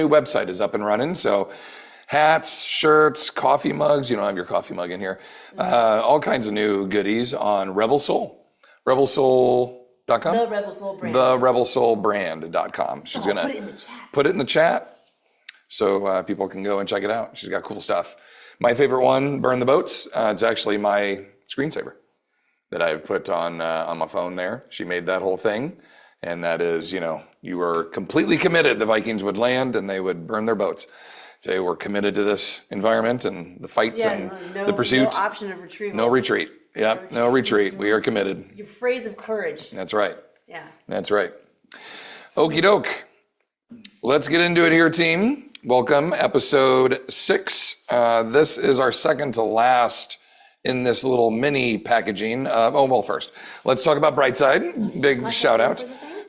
New website is up and running, so hats, shirts, coffee mugs. You don't have your coffee mug in here. All kinds of new goodies on Rebel Soul. RebelSoul.com? The Rebel Soul brand. The RebelSoulBrand.com. She's gonna put it in the chat. Put it in the chat so people can go and check it out. She's got cool stuff. My favorite one, Burn the Boats. It's actually my screensaver that I've put on my phone there. She made that whole thing. And that is, you were completely committed. The Vikings would land and they would burn their boats. They were committed to this environment and the fight and the pursuit. No option of retrieval. No retreat. Yep, no retreat. We are committed. Your phrase of courage. That's right. Yeah. That's right. Okie doke. Let's get into it here, team. Welcome, episode 6. This is our second to last in this little mini packaging. First, let's talk about Brightside. Big shout out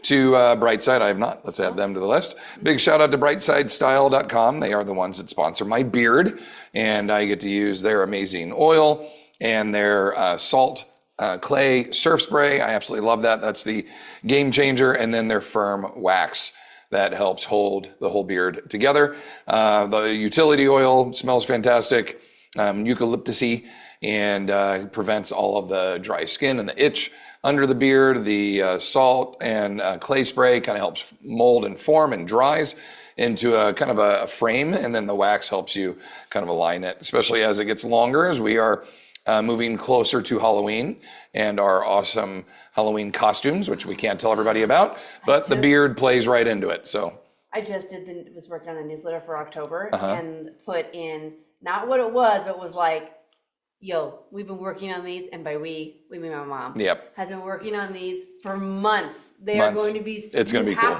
to Brightside. I have not. Let's add them to the list. Big shout out to brightsidestyle.com. They are the ones that sponsor my beard, and I get to use their amazing oil and their salt clay surf spray. I absolutely love that. That's the game changer. And then their firm wax that helps hold the whole beard together. The utility oil smells fantastic, eucalyptusy, and prevents all of the dry skin and the itch under the beard. The salt and clay spray kind of helps mold and form and dries into a kind of a frame, and then the wax helps you kind of align it, especially as it gets longer, as we are moving closer to Halloween and our awesome Halloween costumes, which we can't tell everybody about, but the beard plays right into it. So I just was working on a newsletter for October and put in not what it was, but was like, yo, we've been working on these, and by we mean my mom. Yep. Has been working on these for months. They are going to be. It's going to be cool.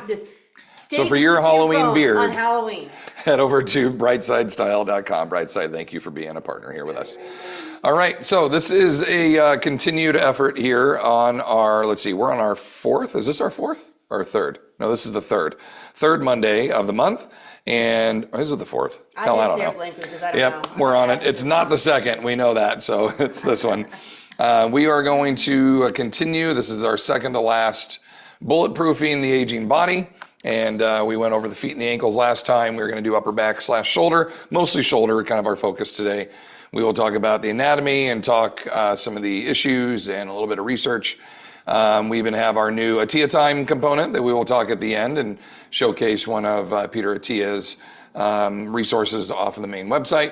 So for your Halloween beard, on Halloween, head over to brightsidestyle.com. Brightside, thank you for being a partner here with us. All right, so this is a continued effort here on our, let's see, we're on our 4th. Is this our 4th or 3rd? No, this is the 3rd. 3rd Monday of the month. And is it the 4th? Hell, I don't know. Yep, we're on it. It's not the 2nd. We know that. So it's this one. We are going to continue. This is our second to last bulletproofing the aging body. And we went over the feet and the ankles last time. We were going to do upper back / shoulder, mostly shoulder, kind of our focus today. We will talk about the anatomy and talk some of the issues and a little bit of research. We even have our new Attia time component that we will talk at the end and showcase one of Peter Attia's resources off of the main website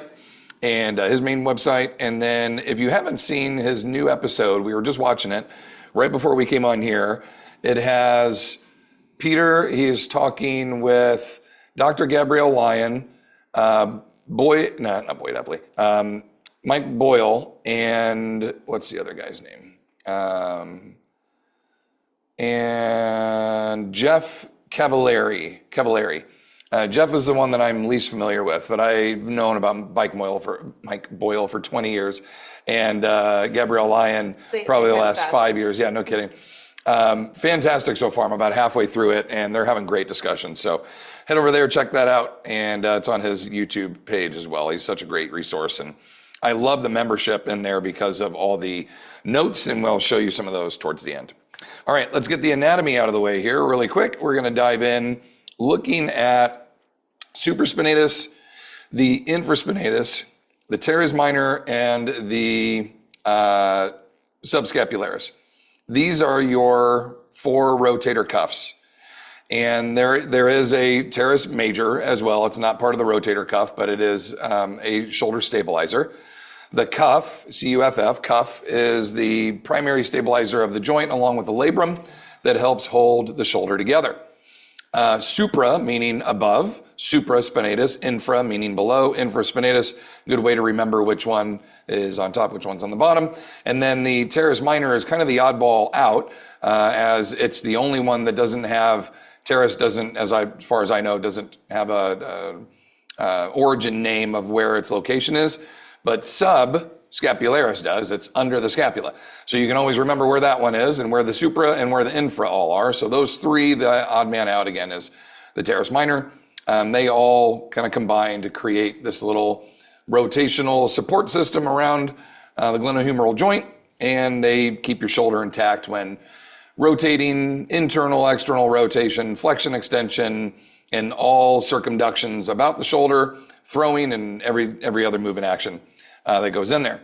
and his main website. And then if you haven't seen his new episode, we were just watching it right before we came on here. It has Peter, he is talking with Dr. Gabrielle Lyon, Mike Boyle, and what's the other guy's name? And Jeff Cavallari. Jeff is the one that I'm least familiar with, but I've known about Mike Boyle for 20 years, and Gabrielle Lyon probably the last 5 years. Yeah, no kidding. Fantastic so far. I'm about halfway through it, and they're having great discussions. So head over there, check that out, and it's on his YouTube page as well. He's such a great resource, and I love the membership in there because of all the notes, and we'll show you some of those towards the end. All right, let's get the anatomy out of the way here really quick. We're going to dive in looking at supraspinatus, the infraspinatus, the teres minor, and the subscapularis. These are your 4 rotator cuffs. And there is a teres major as well. It's not part of the rotator cuff, but it is a shoulder stabilizer. The cuff, C-U-F-F, cuff is the primary stabilizer of the joint along with the labrum that helps hold the shoulder together. Supra, meaning above, supraspinatus, infra, meaning below, infraspinatus. Good way to remember which one is on top, which one's on the bottom. And then the teres minor is kind of the oddball out, as it's the only one that doesn't have, teres doesn't, as far as I know, doesn't have a origin name of where its location is, but subscapularis does. It's under the scapula. So you can always remember where that one is and where the supra and where the infra all are. So those 3, the odd man out again is the teres minor. They all kind of combine to create this little rotational support system around the glenohumeral joint, and they keep your shoulder intact when rotating, internal, external rotation, flexion, extension, and all circumductions about the shoulder, throwing, and every other movement action that goes in there.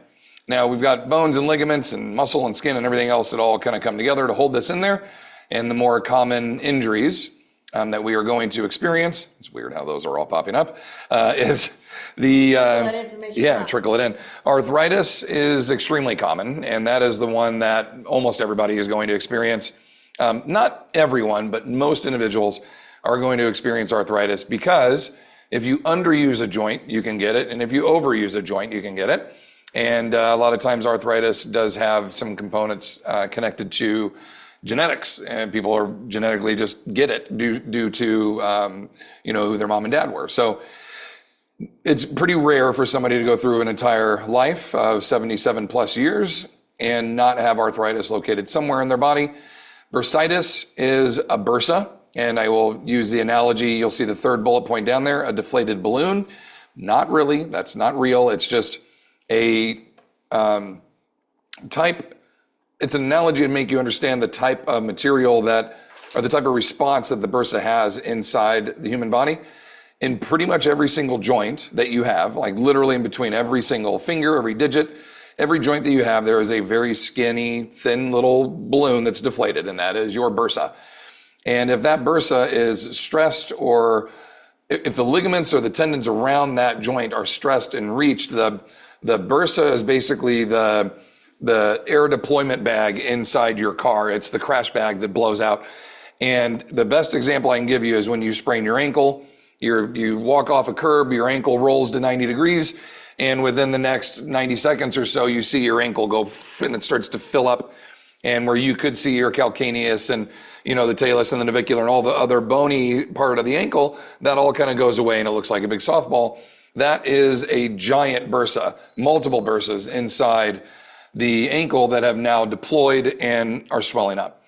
Now we've got bones and ligaments and muscle and skin and everything else that all kind of come together to hold this in there. And the more common injuries that we are going to experience, it's weird how those are all popping up, is the, trickle it in. Arthritis is extremely common, and that is the one that almost everybody is going to experience. Not everyone, but most individuals are going to experience arthritis because if you underuse a joint, you can get it. And if you overuse a joint, you can get it. And a lot of times arthritis does have some components connected to genetics, and people are genetically just get it due to who their mom and dad were. So it's pretty rare for somebody to go through an entire life of 77 plus years and not have arthritis located somewhere in their body. Bursitis is a bursa, and I will use the analogy. You'll see the third bullet point down there, a deflated balloon. Not really, that's not real. It's just a type. It's an analogy to make you understand the type of material that, or the type of response that the bursa has inside the human body. In pretty much every single joint that you have, like literally in between every single finger, every digit, every joint that you have, there is a very skinny, thin little balloon that's deflated, and that is your bursa. And if that bursa is stressed, or if the ligaments or the tendons around that joint are stressed and reached, the bursa is basically the air deployment bag inside your car. It's the crash bag that blows out. And the best example I can give you is when you sprain your ankle, you walk off a curb, your ankle rolls to 90 degrees, and within the next 90 seconds or so, you see your ankle go, and it starts to fill up. And where you could see your calcaneus and, the talus and the navicular and all the other bony part of the ankle, that all kind of goes away and it looks like a big softball. That is a giant bursa, multiple bursas inside the ankle that have now deployed and are swelling up.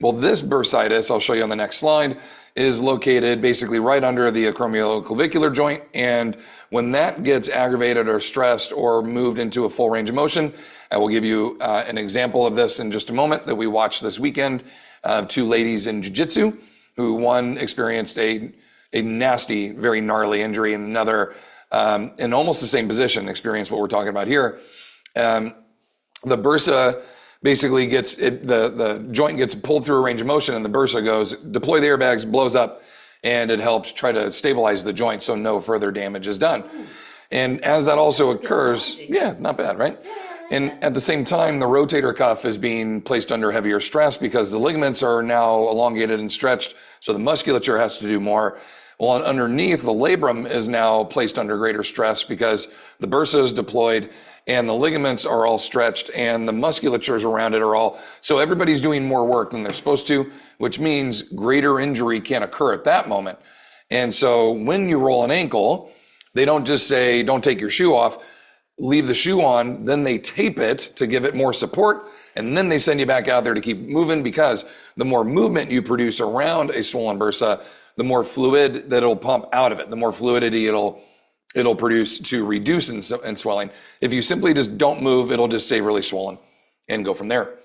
Well, this bursitis, I'll show you on the next slide, is located basically right under the acromioclavicular joint. And when that gets aggravated or stressed or moved into a full range of motion, I will give you an example of this in just a moment that we watched this weekend of two ladies in jiu-jitsu, who one experienced a nasty, very gnarly injury, and another in almost the same position experienced what we're talking about here. The bursa basically the joint gets pulled through a range of motion, and the bursa goes, deploy the airbags, blows up, and it helps try to stabilize the joint so no further damage is done. And as that also occurs, not bad, right? And at the same time, the rotator cuff is being placed under heavier stress because the ligaments are now elongated and stretched, so the musculature has to do more. Well, underneath, the labrum is now placed under greater stress because the bursa is deployed and the ligaments are all stretched and the musculatures around it are all, so everybody's doing more work than they're supposed to, which means greater injury can occur at that moment. And so when you roll an ankle, they don't just say, don't take your shoe off, leave the shoe on, then they tape it to give it more support, and then they send you back out there to keep moving, because the more movement you produce around a swollen bursa, the more fluid that it'll pump out of it, the more fluidity it'll produce to reduce in swelling. If you simply just don't move, it'll just stay really swollen and go from there.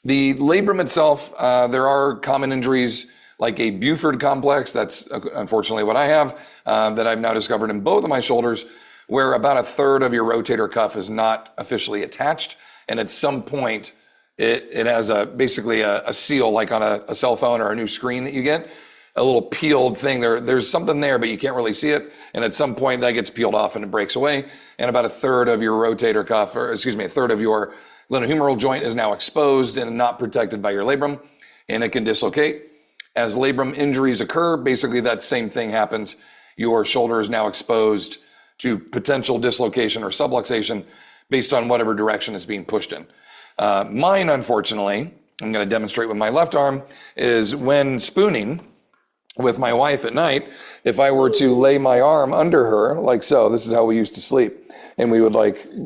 The labrum itself, there are common injuries like a Buford complex. That's unfortunately what I have, that I've now discovered in both of my shoulders, where about a third of your rotator cuff is not officially attached. And at some point, it has basically a seal, like on a cell phone or a new screen that you get, a little peeled thing. There's something there, but you can't really see it. And at some point that gets peeled off and it breaks away. And about a third of your rotator cuff, a third of your glenohumeral joint is now exposed and not protected by your labrum, and it can dislocate. As labrum injuries occur, basically that same thing happens. Your shoulder is now exposed to potential dislocation or subluxation based on whatever direction it's being pushed in. Mine, unfortunately, I'm going to demonstrate with my left arm, is when spooning with my wife at night, if I were to lay my arm under her, like so, this is how we used to sleep. And we would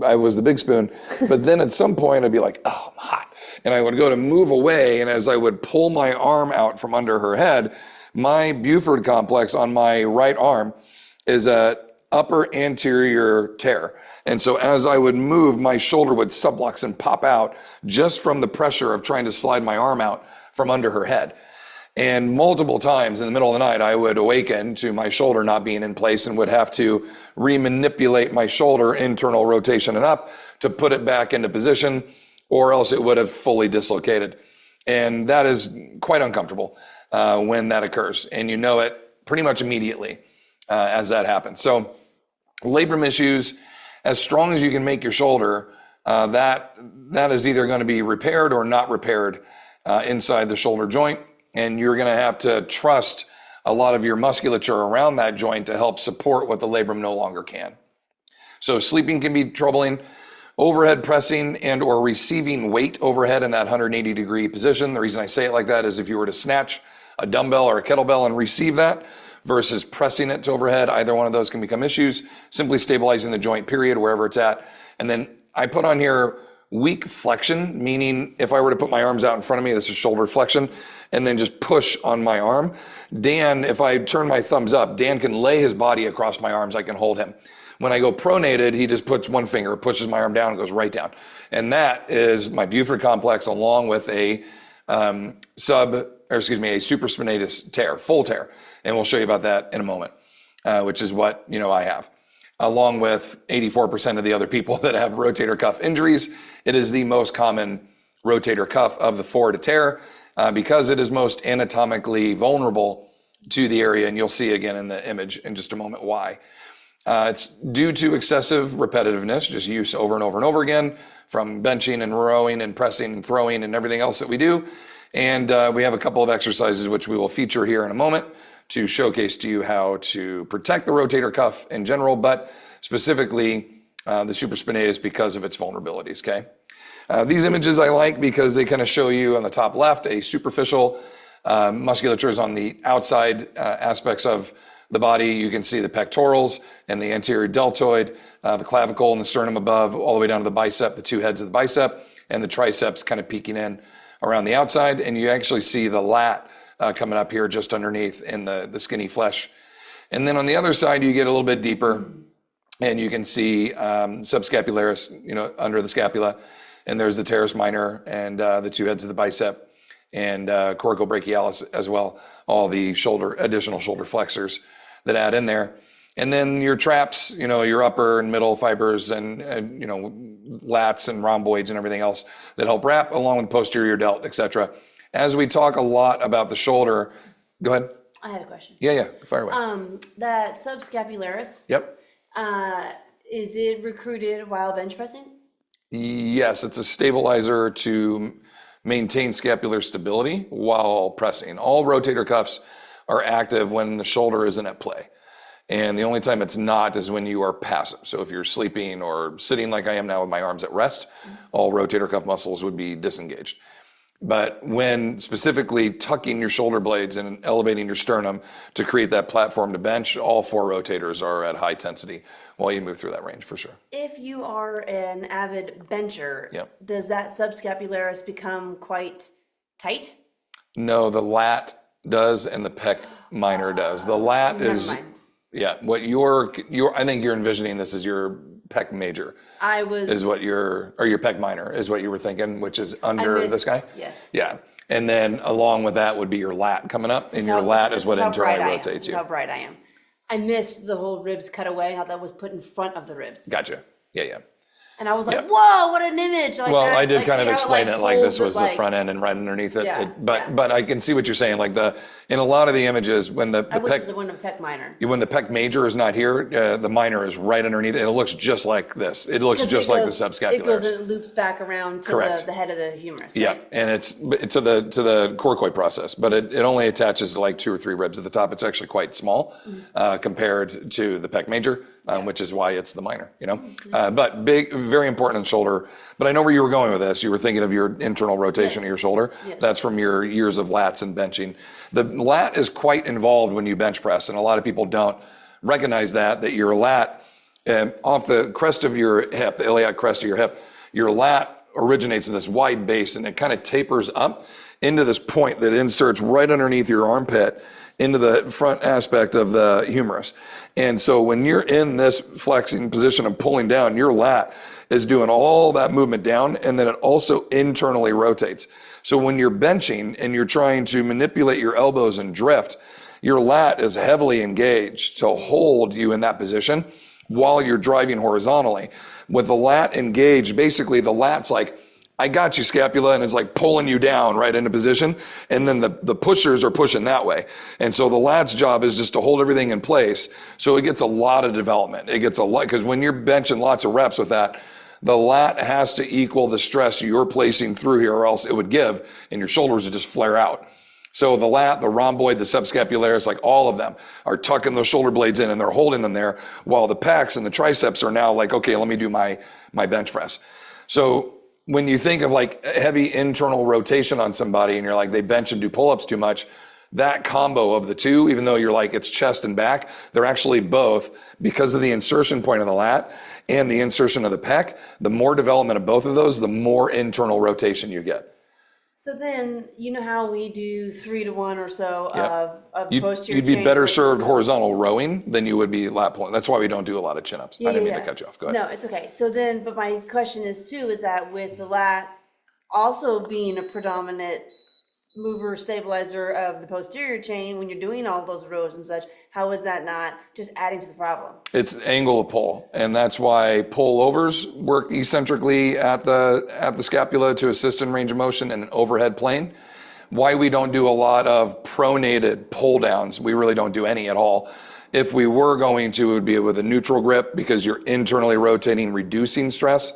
I was the big spoon, but then at some point I'd be like, oh, I'm hot. And I would go to move away, and as I would pull my arm out from under her head, my Buford complex on my right arm is a upper anterior tear. And so as I would move, my shoulder would sublux and pop out just from the pressure of trying to slide my arm out from under her head. And multiple times in the middle of the night, I would awaken to my shoulder not being in place and would have to remanipulate my shoulder, internal rotation and up, to put it back into position, or else it would have fully dislocated. And that is quite uncomfortable when that occurs. And you know it pretty much immediately as that happens. So labrum issues, as strong as you can make your shoulder, that is either going to be repaired or not repaired inside the shoulder joint. And you're going to have to trust a lot of your musculature around that joint to help support what the labrum no longer can. So sleeping can be troubling. Overhead pressing and or receiving weight overhead in that 180 degree position. The reason I say it like that is if you were to snatch a dumbbell or a kettlebell and receive that versus pressing it to overhead, either one of those can become issues. Simply stabilizing the joint, period, wherever it's at. And then I put on here weak flexion, meaning if I were to put my arms out in front of me, this is shoulder flexion, and then just push on my arm. Dan, if I turn my thumbs up, Dan can lay his body across my arms. I can hold him. When I go pronated, he just puts one finger, pushes my arm down, and goes right down. And that is my Buford complex along with a supraspinatus tear, full tear. And we'll show you about that in a moment, which is what I have. Along with 84% of the other people that have rotator cuff injuries, it is the most common rotator cuff of the four to tear because it is most anatomically vulnerable to the area. And you'll see again in the image in just a moment why. It's due to excessive repetitiveness, just use over and over and over again from benching and rowing and pressing and throwing and everything else that we do. And we have a couple of exercises which we will feature here in a moment to showcase to you how to protect the rotator cuff in general, but specifically the supraspinatus because of its vulnerabilities, okay? These images I like because they kind of show you on the top left a superficial musculature is on the outside aspects of the body. You can see the pectorals and the anterior deltoid, the clavicle and the sternum above, all the way down to the bicep, the two heads of the bicep, and the triceps kind of peeking in around the outside. And you actually see the lat coming up here just underneath in the skinny flesh. And then on the other side, you get a little bit deeper and you can see subscapularis, under the scapula. And there's the teres minor and the two heads of the bicep and coracobrachialis as well, all the additional shoulder flexors that add in there. And then your traps, your upper and middle fibers and lats and rhomboids and everything else that help wrap along with posterior delt, etc. As we talk a lot about the shoulder, go ahead. I had a question. Yeah, fire away. That subscapularis. Yep. Is it recruited while bench pressing? Yes, it's a stabilizer to maintain scapular stability while pressing. All rotator cuffs are active when the shoulder isn't at play. And the only time it's not is when you are passive. So if you're sleeping or sitting like I am now with my arms at rest, all rotator cuff muscles would be disengaged. But when specifically tucking your shoulder blades and elevating your sternum to create that platform to bench, all four rotators are at high intensity while you move through that range for sure. If you are an avid bencher, Yep. Does that subscapularis become quite tight? No, the lat does and the pec minor does. The lat Never is, mind. yeah, what I think you're envisioning this as your pec major. Or your pec minor is what you were thinking, which is under this guy? Yes. Yeah. And then along with that would be your lat coming up, and your lat is what internally rotates you. This is how bright I am. I missed the whole ribs cut away, how that was put in front of the ribs. Gotcha. Yeah. And I was like, Yeah. whoa, what an image. Like, Well, I did kind of explain it like this was the like, front end and right underneath it. Yeah, But I can see what you're saying. Like in a lot of the images, when the I wish it pec was the one of pec minor. when the pec major is not here, the minor is right underneath it. It looks just like this. It looks just like the subscapularis. It goes and it loops back around to the head of the humerus. Yeah, Right? and it's to the coracoid process, but it only attaches to like 2 or 3 ribs at the top. It's actually quite small compared to the pec major, which is why it's the minor, But big, very important in the shoulder. But I know where you were going with this. You were thinking of your internal rotation of your shoulder. Yes. That's from your years of lats and benching. The lat is quite involved when you bench press, and a lot of people don't recognize that your lat, off the crest of your hip, the iliac crest of your hip, your lat originates in this wide base, and it kind of tapers up into this point that inserts right underneath your armpit into the front aspect of the humerus. And so when you're in this flexing position of pulling down, your lat is doing all that movement down, and then it also internally rotates. So when you're benching and you're trying to manipulate your elbows and drift, your lat is heavily engaged to hold you in that position while you're driving horizontally. With the lat engaged, basically the lat's like, I got you, scapula, and it's like pulling you down right into position, and then the pushers are pushing that way. And so the lat's job is just to hold everything in place, so it gets a lot of development. It gets a lot, because when you're benching lots of reps with that, the lat has to equal the stress you're placing through here, or else it would give, and your shoulders would just flare out. So the lat, the rhomboid, the subscapularis, like all of them are tucking those shoulder blades in, and they're holding them there, while the pecs and the triceps are now like, okay, let me do my bench press. So when you think of like heavy internal rotation on somebody and you're like, they bench and do pull-ups too much, that combo of the two, even though you're like, it's chest and back, they're actually both, because of the insertion point of the lat and the insertion of the pec. The more development of both of those, the more internal rotation you get. So then, you know how we do 3-to-1 or so Yep. of posterior You'd be chain better versus served the- horizontal rowing than you would be lat pulling. That's why we don't do a lot of chin-ups. I didn't mean to cut you off. Go ahead. No, it's okay. So then, but my question is too, is that with the lat also being a predominant mover stabilizer of the posterior chain, when you're doing all those rows and such, how is that not just adding to the problem? It's angle of pull, and that's why pull overs work eccentrically at the scapula to assist in range of motion and an overhead plane. Why we don't do a lot of pronated pull downs. We really don't do any at all. If we were going to, it would be with a neutral grip, because you're internally rotating, reducing stress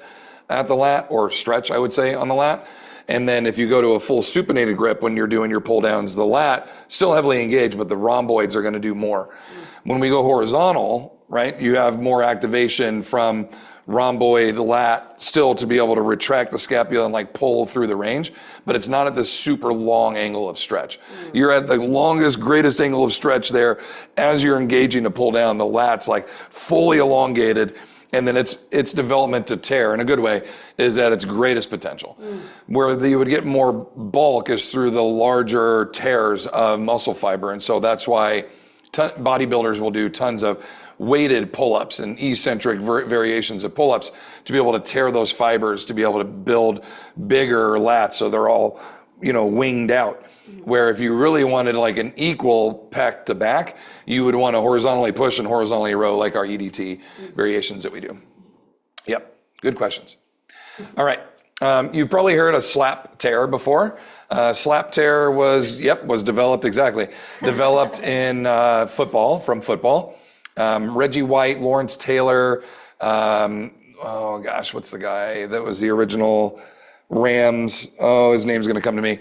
at the lat, or stretch, I would say, on the lat. And then if you go to a full supinated grip when you're doing your pull downs, the lat still heavily engaged, but the rhomboids are going to do more. When we go horizontal, right, you have more activation from rhomboid lat still to be able to retract the scapula and like pull through the range, but it's not at this super long angle of stretch. You're at the longest, greatest angle of stretch there. As you're engaging to pull down, the lat's like fully elongated. And then its development to tear, in a good way, is at its greatest potential. Where you would get more bulk is through the larger tears of muscle fiber. And so that's why bodybuilders will do tons of weighted pull-ups and eccentric variations of pull-ups to be able to tear those fibers, to be able to build bigger lats so they're all, winged out. Where if you really wanted like an equal pec to back, you would want to horizontally push and horizontally row, like our EDT variations that we do. Yep, good questions. All right, you've probably heard of slap tear before. Slap tear was developed in football, from football. Reggie White, Lawrence Taylor, what's the guy that was the original Rams? Oh, his name's going to come to me.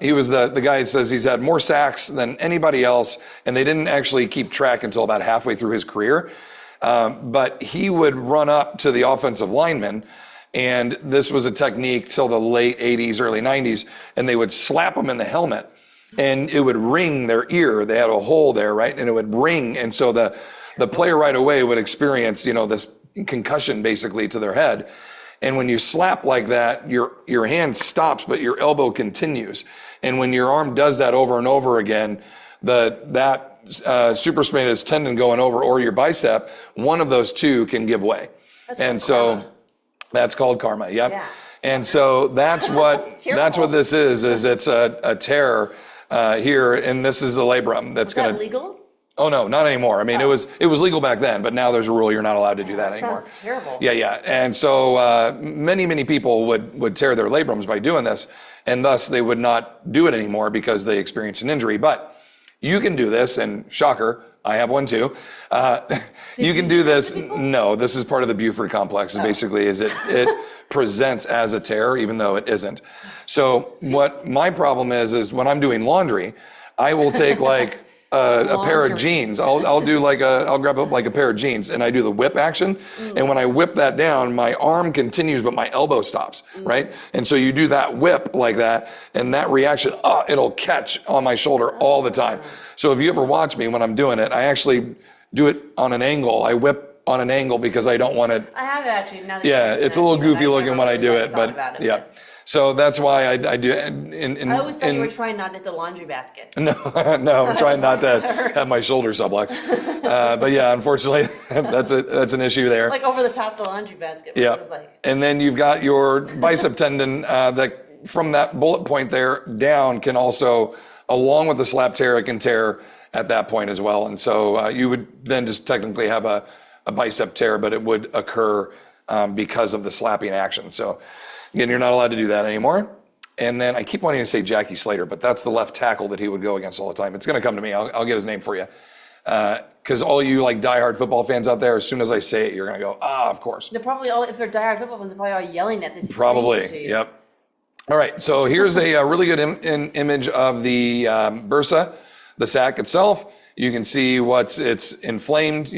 He was the guy that says he's had more sacks than anybody else, and they didn't actually keep track until about halfway through his career. But he would run up to the offensive lineman, and this was a technique till the late 80s, early 90s, and they would slap them in the helmet, and it would ring their ear. They had a hole there, right? And it would ring, and so the player right away would experience, this concussion basically to their head. And when you slap like that, your hand stops, but your elbow continues. And when your arm does that over and over again, that supraspinatus tendon going over, or your bicep, one of those two can give way. That's called karma. Yep. Yeah. And so that's what this is it's a tear here, and this is the labrum that's going to. Legal? Oh no, not anymore. I mean, it was legal back then, but now there's a rule you're not allowed to do that anymore. Sounds terrible. Yeah. And so many people would tear their labrums by doing this, and thus they would not do it anymore because they experienced an injury. But you can do this, and shocker, I have one too. You can do this. No, this is part of the Buford complex. Basically, it presents as a tear, even though it isn't. So what my problem is when I'm doing laundry, I will take like a pair of jeans. I'll grab up like a pair of jeans, and I do the whip action. And when I whip that down, my arm continues, but my elbow stops, right? And so you do that whip like that, and that reaction, it'll catch on my shoulder all the time. So if you ever watch me when I'm doing it, I actually do it on an angle. I whip on an angle because I don't want it. I have actually. Now that it's a little goofy looking when I do it, but yeah. So that's why I do. I always thought you were trying not to hit the laundry basket. No, I'm trying not to have my shoulder subluxed. But yeah, unfortunately, that's an issue there. Like over the top of the laundry basket. Yeah. Like... And then you've got your bicep tendon that from that bullet point there down can also, along with the slap tear, it can tear at that point as well. And so you would then just technically have a bicep tear, but it would occur because of the slapping action. So again, you're not allowed to do that anymore. And then I keep wanting to say Jackie Slater, but that's the left tackle that he would go against all the time. It's going to come to me. I'll get his name for you. Because all you like diehard football fans out there, as soon as I say it, you're going to go, of course. They're probably all, if they're diehard football fans, they're probably all yelling at this. Probably, yep. All right, so here's a really good image of the bursa, the sac itself. You can see it's inflamed,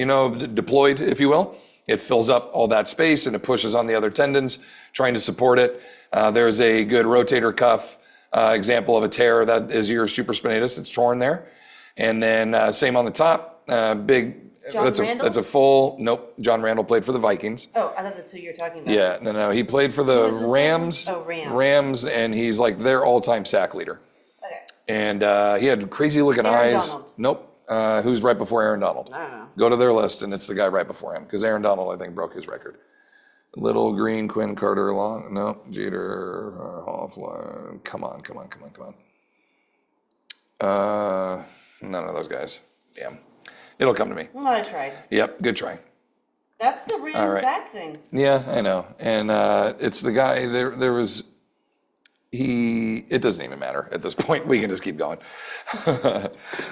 deployed, if you will. It fills up all that space and it pushes on the other tendons, trying to support it. There's a good rotator cuff example of a tear. That is your supraspinatus. It's torn there. And then same on the top, big. John Randall? That's a full, nope, John Randall played for the Vikings. Oh, I thought that's who you're talking about. Yeah, no, he played for the Rams. Oh, Rams. Rams, and he's like their all-time sack leader. Okay. And he had crazy looking eyes. Donald. Nope. Who's right before Aaron Donald? I don't know. Go to their list, and it's the guy right before him, because Aaron Donald, I think, broke his record. Little Green, Quinn Carter, Long, no, Jeter, Hoffler, come on. None of those guys. Damn. It'll come to me. Well, I tried. Yep, good try. That's the Rams sack thing. Yeah, I know. And it's the guy, it doesn't even matter at this point. We can just keep going.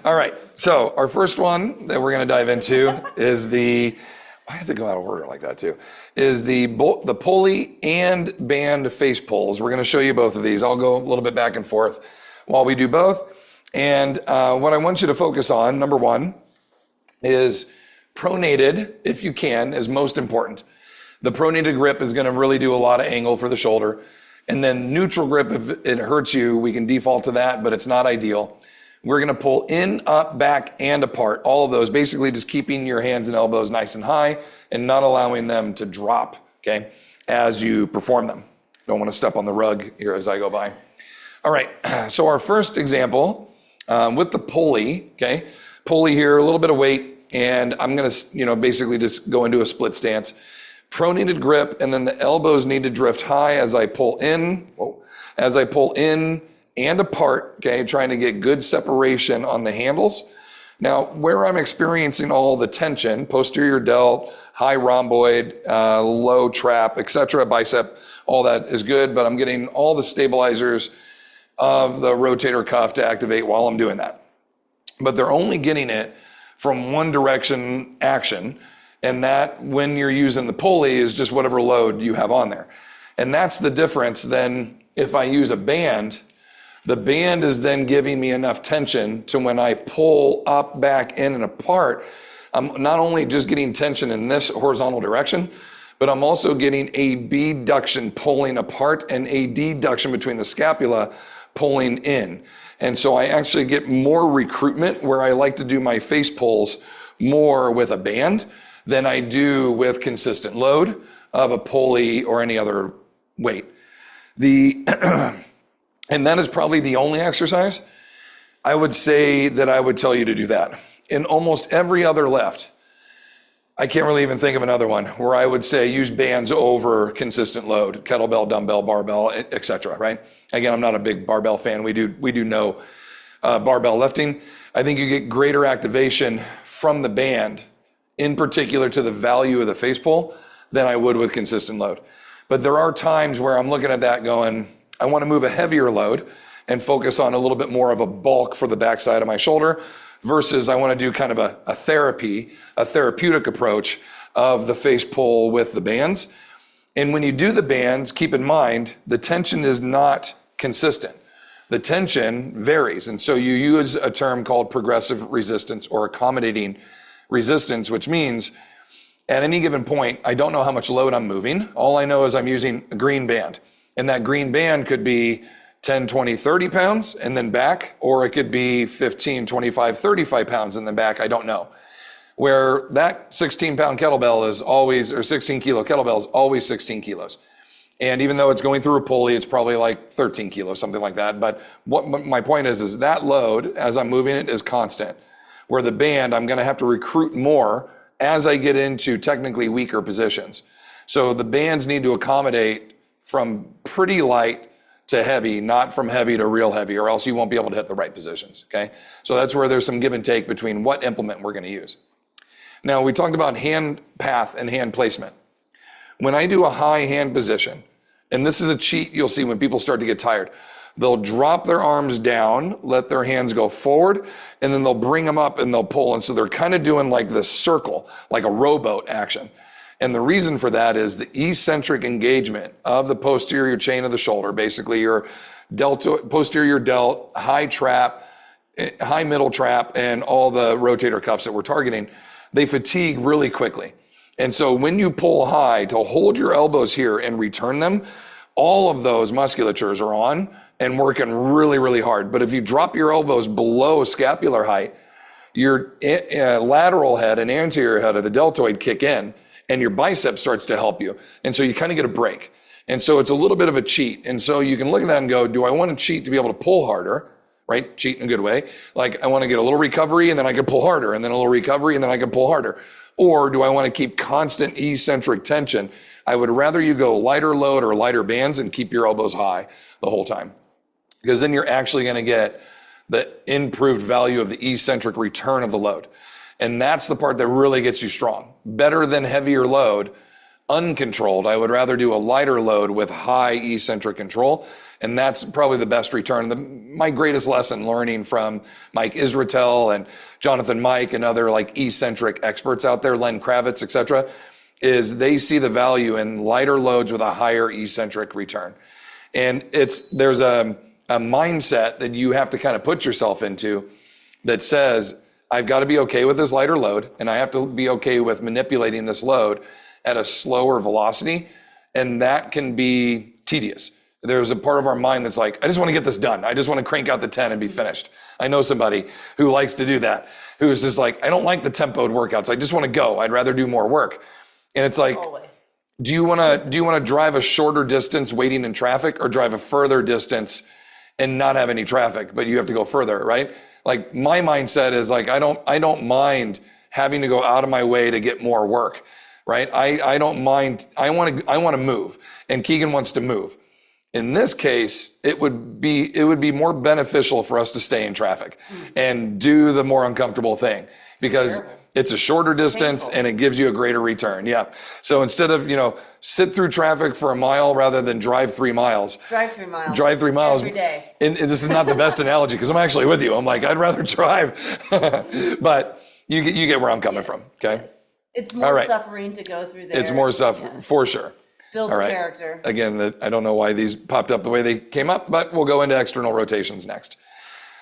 All right, so our first one that we're gonna dive into is why does it go out of order like that too? Is the pulley and band face pulls. We're gonna show you both of these. I'll go a little bit back and forth while we do both. And what I want you to focus on, number one, is pronated, if you can, is most important. The pronated grip is gonna really do a lot of angle for the shoulder. And then neutral grip, if it hurts you, we can default to that, but it's not ideal. We're gonna pull in, up, back, and apart. All of those, basically just keeping your hands and elbows nice and high and not allowing them to drop, okay, as you perform them. Don't wanna step on the rug here as I go by. All right, so our first example with the pulley, okay, pulley here, a little bit of weight, and I'm gonna, basically just go into a split stance. Pronated grip, and then the elbows need to drift high as I pull in, and apart, okay, trying to get good separation on the handles. Now, where I'm experiencing all the tension, posterior delt, high rhomboid, low trap, etc., bicep, all that is good, but I'm getting all the stabilizers of the rotator cuff to activate while I'm doing that. But they're only getting it from one direction action, and that when you're using the pulley is just whatever load you have on there. And that's the difference then if I use a band, the band is then giving me enough tension to when I pull up, back, in, and apart, I'm not only just getting tension in this horizontal direction, but I'm also getting a abduction pulling apart and a deduction between the scapula pulling in. And so I actually get more recruitment where I like to do my face pulls more with a band than I do with consistent load of a pulley or any other weight. And that is probably the only exercise I would say that I would tell you to do that. In almost every other lift, I can't really even think of another one where I would say use bands over consistent load, kettlebell, dumbbell, barbell, etc. Right? Again, I'm not a big barbell fan. We do no barbell lifting. I think you get greater activation from the band, in particular to the value of the face pull, than I would with consistent load. But there are times where I'm looking at that going, I want to move a heavier load and focus on a little bit more of a bulk for the backside of my shoulder versus I want to do kind of a therapeutic approach of the face pull with the bands. And when you do the bands, keep in mind, the tension is not consistent. The tension varies. And so you use a term called progressive resistance or accommodating resistance, which means at any given point, I don't know how much load I'm moving. All I know is I'm using a green band. And that green band could be 10, 20, 30 pounds and then back, or it could be 15, 25, 35 pounds and then back. I don't know. Where that 16-pound kettlebell is always, or 16-kilo kettlebell is always 16 kilos. And even though it's going through a pulley, it's probably like 13 kilos, something like that. But what my point is that load, as I'm moving it, is constant. Where the band, I'm going to have to recruit more as I get into technically weaker positions. So the bands need to accommodate from pretty light to heavy, not from heavy to real heavy, or else you won't be able to hit the right positions, okay? So that's where there's some give and take between what implement we're going to use. Now, we talked about hand path and hand placement. When I do a high hand position, and this is a cheat you'll see when people start to get tired, they'll drop their arms down, let their hands go forward, and then they'll bring them up and they'll pull. And so they're kind of doing like this circle, like a rowboat action. And the reason for that is the eccentric engagement of the posterior chain of the shoulder, basically your posterior delt, high trap, high middle trap, and all the rotator cuffs that we're targeting, they fatigue really quickly. And so when you pull high to hold your elbows here and return them, all of those musculatures are on and working really, really hard. But if you drop your elbows below scapular height, your lateral head and anterior head of the deltoid kick in, and your bicep starts to help you. And so you kind of get a break. And so it's a little bit of a cheat. And so you can look at that and go, do I want to cheat to be able to pull harder? Right? Cheat in a good way. Like I want to get a little recovery and then I can pull harder, and then a little recovery and then I can pull harder. Or do I want to keep constant eccentric tension? I would rather you go lighter load or lighter bands and keep your elbows high the whole time. Because then you're actually going to get the improved value of the eccentric return of the load. And that's the part that really gets you strong. Better than heavier load, uncontrolled. I would rather do a lighter load with high eccentric control. And that's probably the best return. My greatest lesson learning from Mike Israetel and Jonathan Mike and other like eccentric experts out there, Len Kravitz, et cetera, is they see the value in lighter loads with a higher eccentric return. And there's a mindset that you have to kind of put yourself into that says, I've got to be okay with this lighter load, and I have to be okay with manipulating this load at a slower velocity, and that can be tedious. There's a part of our mind that's like, I just want to get this done. I just want to crank out the 10 and be finished. I know somebody who likes to do that, who is just like, I don't like the tempoed workouts. I just want to go. I'd rather do more work. And it's like, Always. do you want to drive a shorter distance waiting in traffic, or drive a further distance and not have any traffic, but you have to go further, right? Like my mindset is like, I don't mind having to go out of my way to get more work, right? I don't mind. I want to move, and Keegan wants to move. In this case, it would be more beneficial for us to stay in traffic and do the more uncomfortable thing, because it's a shorter distance painful. and it gives you a greater return. Yeah. So instead of, sit through traffic for a mile rather than drive 3 miles. Drive 3 miles. Drive 3 miles. Every day. And this is not the best analogy because I'm actually with you. I'm like, I'd rather drive. But you get where I'm coming from. Okay. Yes. It's more suffering to go through there. It's more suffering for sure. Builds All right. character. Again, I don't know why these popped up the way they came up, but we'll go into external rotations next.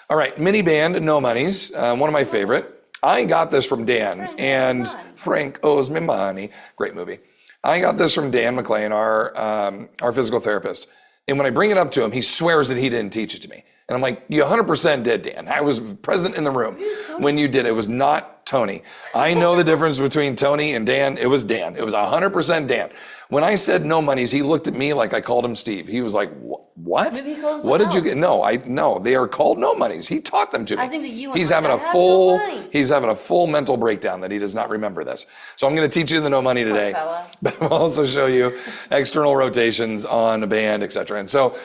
All right, mini band, no monies, one of my favorite. I got this from Dan and Frank owes me money. Great movie. I got this from Dan McLean, our physical therapist. And when I bring it up to him, he swears that he didn't teach it to me. And I'm like, you 100% did, Dan. I was present in the room when you did. It was not Tony. I know the difference between Tony and Dan. It was Dan. It was 100% Dan. When I said no monies, he looked at me like I called him Steve. He was like, what? Maybe he calls What the did you house. get? No, they are called no monies. He taught them to me. I think that you went he's like, having "I a have full, no money." he's having a full mental breakdown that he does not remember this. So I'm going to teach you the no money today. fella. But I'll also show you external rotations on a band, et cetera. And so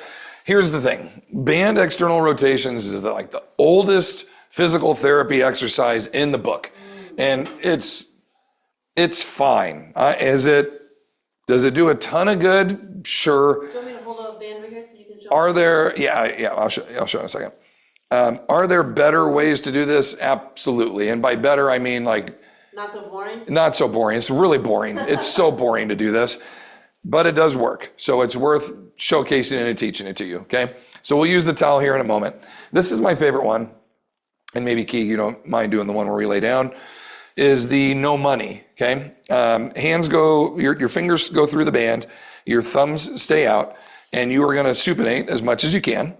here's the thing. Band external rotations is like the oldest physical therapy exercise in the book. And it's fine. Does it do a ton of good? Sure. Do you want me to hold a band right here so you can show Are there, I'll show in a second. Are there better ways to do this? Absolutely. And by better, I mean like, Not so boring? not so boring. It's really boring. It's so boring to do this, but it does work. So it's worth showcasing it and teaching it to you, okay? So we'll use the towel here in a moment. This is my favorite one, and maybe Key, you don't mind doing the one where we lay down, is the no money, okay? Your fingers go through the band, your thumbs stay out, and you are gonna supinate as much as you can.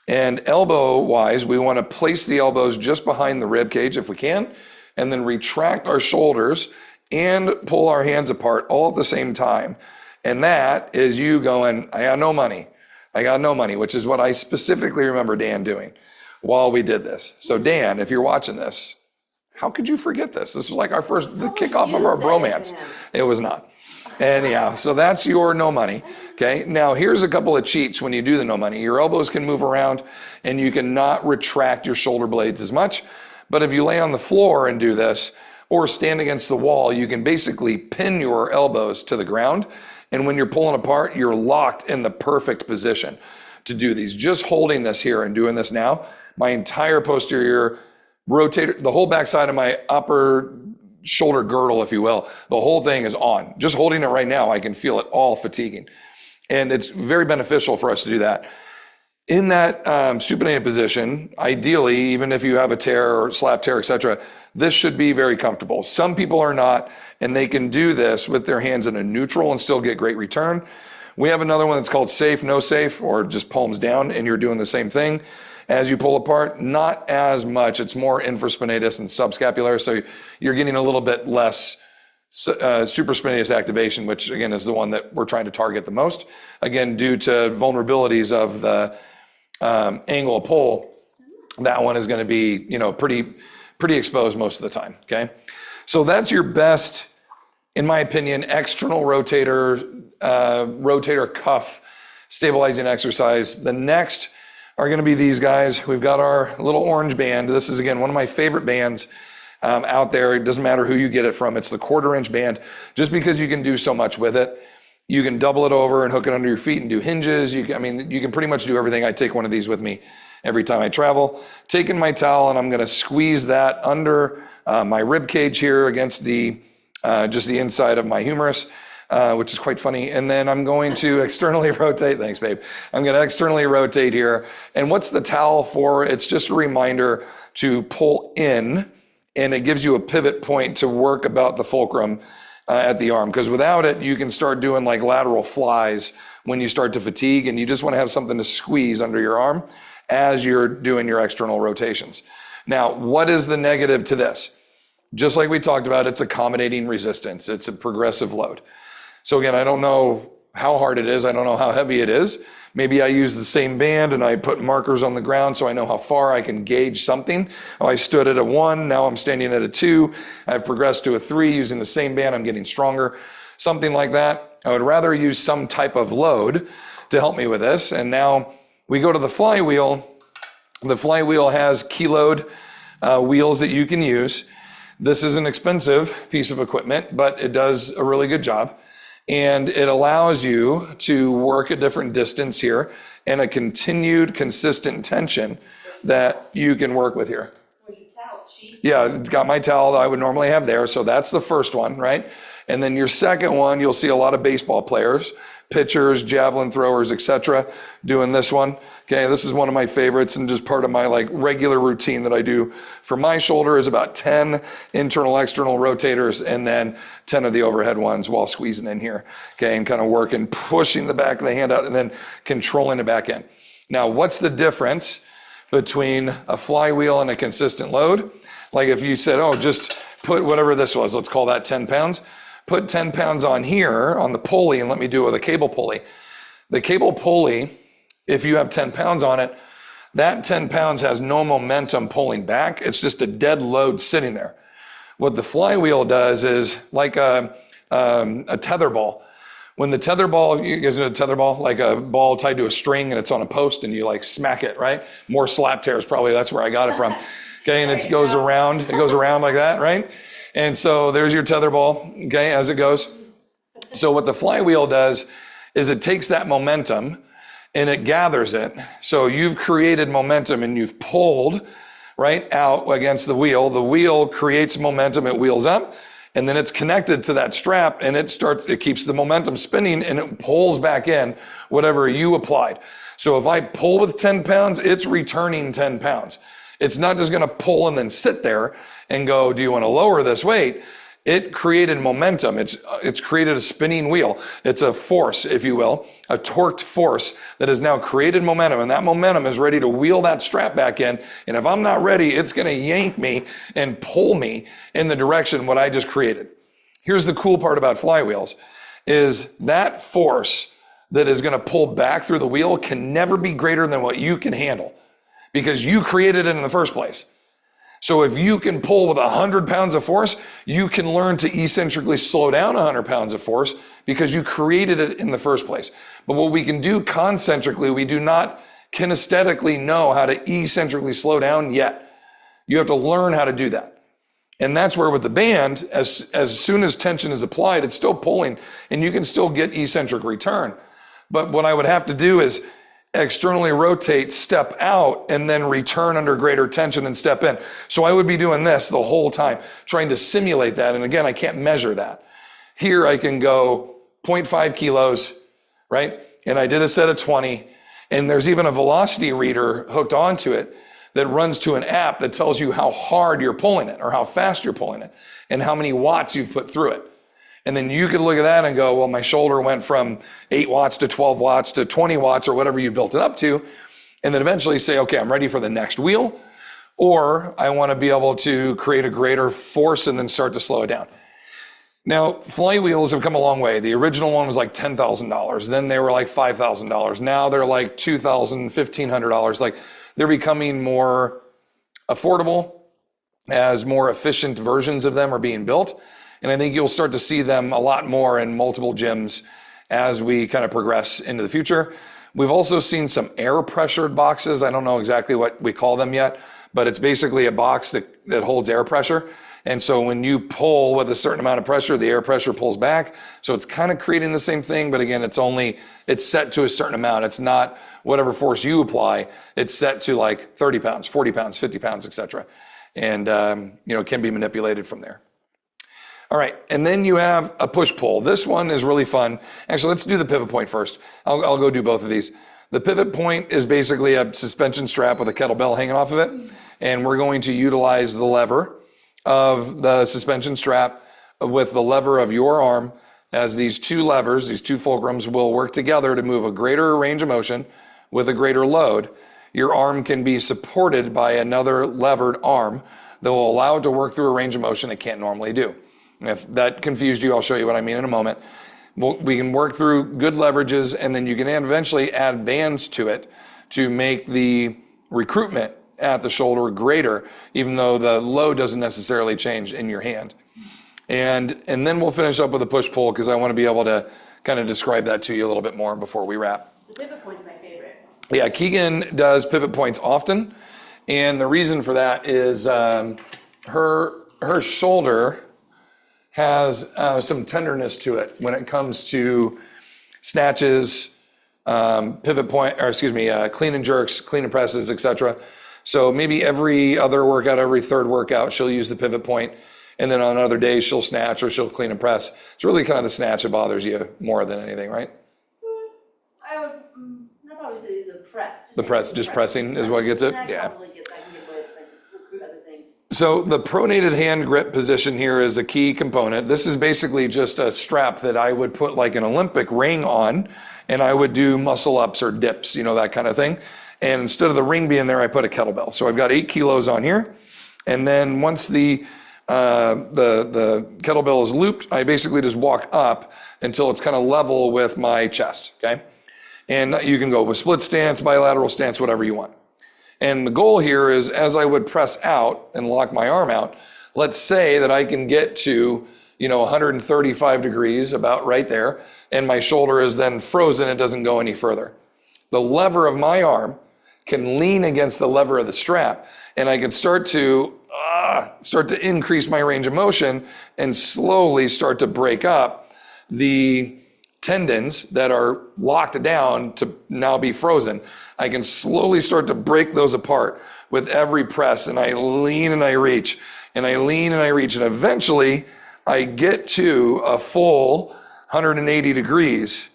And elbow-wise, we wanna place the elbows just behind the rib cage if we can, and then retract our shoulders and pull our hands apart all at the same time. And that is you going, I got no money. I got no money, which is what I specifically remember Dan doing while we did this. So Dan, if you're watching this, how could you forget this? This was like the kickoff of our bromance. It was not. Anyhow, so that's your no money. Okay, now here's a couple of cheats when you do the no money. Your elbows can move around and you cannot retract your shoulder blades as much. But if you lay on the floor and do this or stand against the wall, you can basically pin your elbows to the ground. And when you're pulling apart, you're locked in the perfect position to do these. Just holding this here and doing this now, my entire posterior rotator, the whole backside of my upper shoulder girdle, if you will, the whole thing is on. Just holding it right now, I can feel it all fatiguing. And it's very beneficial for us to do that. In that supinated position, ideally, even if you have a tear or slap tear, etc., this should be very comfortable. Some people are not, and they can do this with their hands in a neutral and still get great return. We have another one that's called safe, no safe, or just palms down, and you're doing the same thing. As you pull apart, not as much. It's more infraspinatus and subscapular, so you're getting a little bit less supraspinatus activation, which again is the one that we're trying to target the most. Again, due to vulnerabilities of the angle of pull, that one is going to be, pretty exposed most of the time. Okay, so that's your best, in my opinion, external rotator cuff stabilizing exercise. The next are going to be these guys. We've got our little orange band. This is, again, one of my favorite bands out there. It doesn't matter who you get it from. It's the 1/4-inch band, just because you can do so much with it. You can double it over and hook it under your feet and do hinges. You can pretty much do everything. I take one of these with me every time I travel. Taking my towel, and I'm going to squeeze that under my rib cage here against just the inside of my humerus. Which is quite funny. And then I'm going to externally rotate. Thanks, babe. I'm going to externally rotate here. And what's the towel for? It's just a reminder to pull in, and it gives you a pivot point to work about the fulcrum at the arm. Because without it, you can start doing like lateral flies when you start to fatigue, and you just want to have something to squeeze under your arm as you're doing your external rotations. Now, what is the negative to this? Just like we talked about, it's accommodating resistance. It's a progressive load. So again, I don't know how hard it is. I don't know how heavy it is. Maybe I use the same band and I put markers on the ground so I know how far I can gauge something. Oh, I stood at a 1, now I'm standing at a 2. I've progressed to a 3 using the same band. I'm getting stronger, something like that. I would rather use some type of load to help me with this. And now we go to the flywheel. The flywheel has keyload wheels that you can use. This is an expensive piece of equipment, but it does a really good job. And it allows you to work a different distance here and a continued consistent tension that you can work with here. Where's your towel, Chief? Yeah, got my towel that I would normally have there. So that's the first one, right? And then your second one, you'll see a lot of baseball players, pitchers, javelin throwers, etc., doing this one. Okay, this is one of my favorites, and just part of my regular routine that I do for my shoulder is about 10 internal, external rotators, and then 10 of the overhead ones while squeezing in here. Okay, and kind of working, pushing the back of the hand out, and then controlling it back in. Now, what's the difference between a flywheel and a consistent load? Like if you said, oh, just put whatever this was, let's call that 10 pounds. Put 10 pounds on here on the pulley and let me do it with a cable pulley. The cable pulley, if you have 10 pounds on it, that 10 pounds has no momentum pulling back. It's just a dead load sitting there. What the flywheel does is like a tether ball. When the tether ball, you guys know a tether ball, like a ball tied to a string and it's on a post and you smack it, right? More slap tears, probably that's where I got it from. Okay, and it goes around like that, right? And so there's your tether ball, okay, as it goes. So what the flywheel does is it takes that momentum and it gathers it. So you've created momentum and you've pulled right out against the wheel. The wheel creates momentum, it wheels up, and then it's connected to that strap and it keeps the momentum spinning and it pulls back in whatever you applied. So if I pull with 10 pounds, it's returning 10 pounds. It's not just gonna pull and then sit there and go, do you want to lower this weight? It created momentum. It's created a spinning wheel. It's a force, if you will, a torqued force that has now created momentum, and that momentum is ready to wheel that strap back in. And if I'm not ready, it's going to yank me and pull me in the direction what I just created. Here's the cool part about flywheels is that force that is going to pull back through the wheel can never be greater than what you can handle because you created it in the first place. So if you can pull with 100 pounds of force, you can learn to eccentrically slow down 100 pounds of force because you created it in the first place. But what we can do concentrically, we do not kinesthetically know how to eccentrically slow down yet. You have to learn how to do that. And that's where with the band, as soon as tension is applied, it's still pulling and you can still get eccentric return. But what I would have to do is externally rotate, step out, and then return under greater tension and step in. So I would be doing this the whole time, trying to simulate that. And again, I can't measure that. Here I can go 0.5 kilos, right? And I did a set of 20, and there's even a velocity reader hooked onto it that runs to an app that tells you how hard you're pulling it or how fast you're pulling it and how many watts you've put through it. And then you could look at that and go, well, my shoulder went from 8 watts to 12 watts to 20 watts or whatever you built it up to. And then eventually say, okay, I'm ready for the next wheel. Or I want to be able to create a greater force and then start to slow it down. Now, flywheels have come a long way. The original one was like $10,000. Then they were like $5,000. Now they're like $2,000, $1,500. Like they're becoming more affordable as more efficient versions of them are being built. And I think you'll start to see them a lot more in multiple gyms as we kind of progress into the future. We've also seen some air pressured boxes. I don't know exactly what we call them yet, but it's basically a box that holds air pressure. And so when you pull with a certain amount of pressure, the air pressure pulls back. So it's kind of creating the same thing, but again, it's set to a certain amount. It's not whatever force you apply. It's set to like 30 pounds, 40 pounds, 50 pounds, et cetera. And, can be manipulated from there. All right, and then you have a push-pull. This one is really fun. Actually, let's do the pivot point first. I'll go do both of these. The pivot point is basically a suspension strap with a kettlebell hanging off of it, and we're going to utilize the lever of the suspension strap with the lever of your arm as these two levers, these two fulcrums will work together to move a greater range of motion with a greater load. Your arm can be supported by another levered arm that will allow it to work through a range of motion it can't normally do. If that confused you, I'll show you what I mean in a moment. We can work through good leverages, and then you can eventually add bands to it to make the recruitment at the shoulder greater, even though the load doesn't necessarily change in your hand. And then we'll finish up with a push-pull because I want to be able to kind of describe that to you a little bit more before we wrap. The pivot point's my favorite. Yeah, Keegan does pivot points often, and the reason for that is her shoulder has some tenderness to it when it comes to snatches, clean and jerks, clean and presses, etc. So maybe every other workout, every third workout, she'll use the pivot point, and then on other days she'll snatch or she'll clean and press. It's really kind of the snatch that bothers you more than anything, right? I would probably say the press. The press, just pressing is what gets it? Yeah. I can get waves, like recruit other things. So the pronated hand grip position here is a key component. This is basically just a strap that I would put like an Olympic ring on, and I would do muscle ups or dips, that kind of thing. And instead of the ring being there, I put a kettlebell. So I've got 8 kilos on here. And then once the kettlebell is looped, I basically just walk up until it's kind of level with my chest, okay? And you can go with split stance, bilateral stance, whatever you want. And the goal here is as I would press out and lock my arm out, let's say that I can get to, 135 degrees, about right there, and my shoulder is then frozen, it doesn't go any further. The lever of my arm can lean against the lever of the strap, and I can start to increase my range of motion and slowly start to break up the tendons that are locked down to now be frozen. I can slowly start to break those apart with every press, and I lean and I reach, and I lean and I reach, and eventually I get to a full 180 degrees.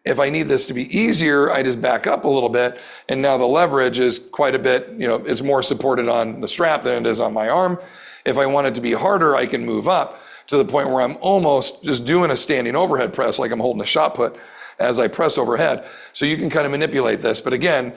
If I need this to be easier, I just back up a little bit, and now the leverage is quite a bit, it's more supported on the strap than it is on my arm. If I want it to be harder, I can move up to the point where I'm almost just doing a standing overhead press, like I'm holding a shot put as I press overhead. So you can kind of manipulate this, but again,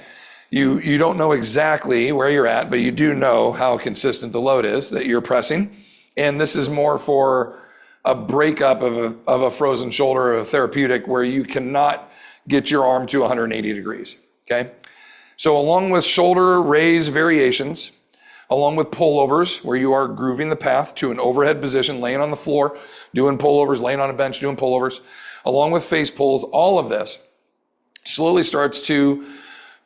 you don't know exactly where you're at, but you do know how consistent the load is that you're pressing. And this is more for a breakup of a frozen shoulder, or a therapeutic, where you cannot get your arm to 180 degrees, okay? So along with shoulder raise variations, along with pullovers, where you are grooving the path to an overhead position, laying on the floor, doing pullovers, laying on a bench, doing pullovers, along with face pulls, all of this slowly starts to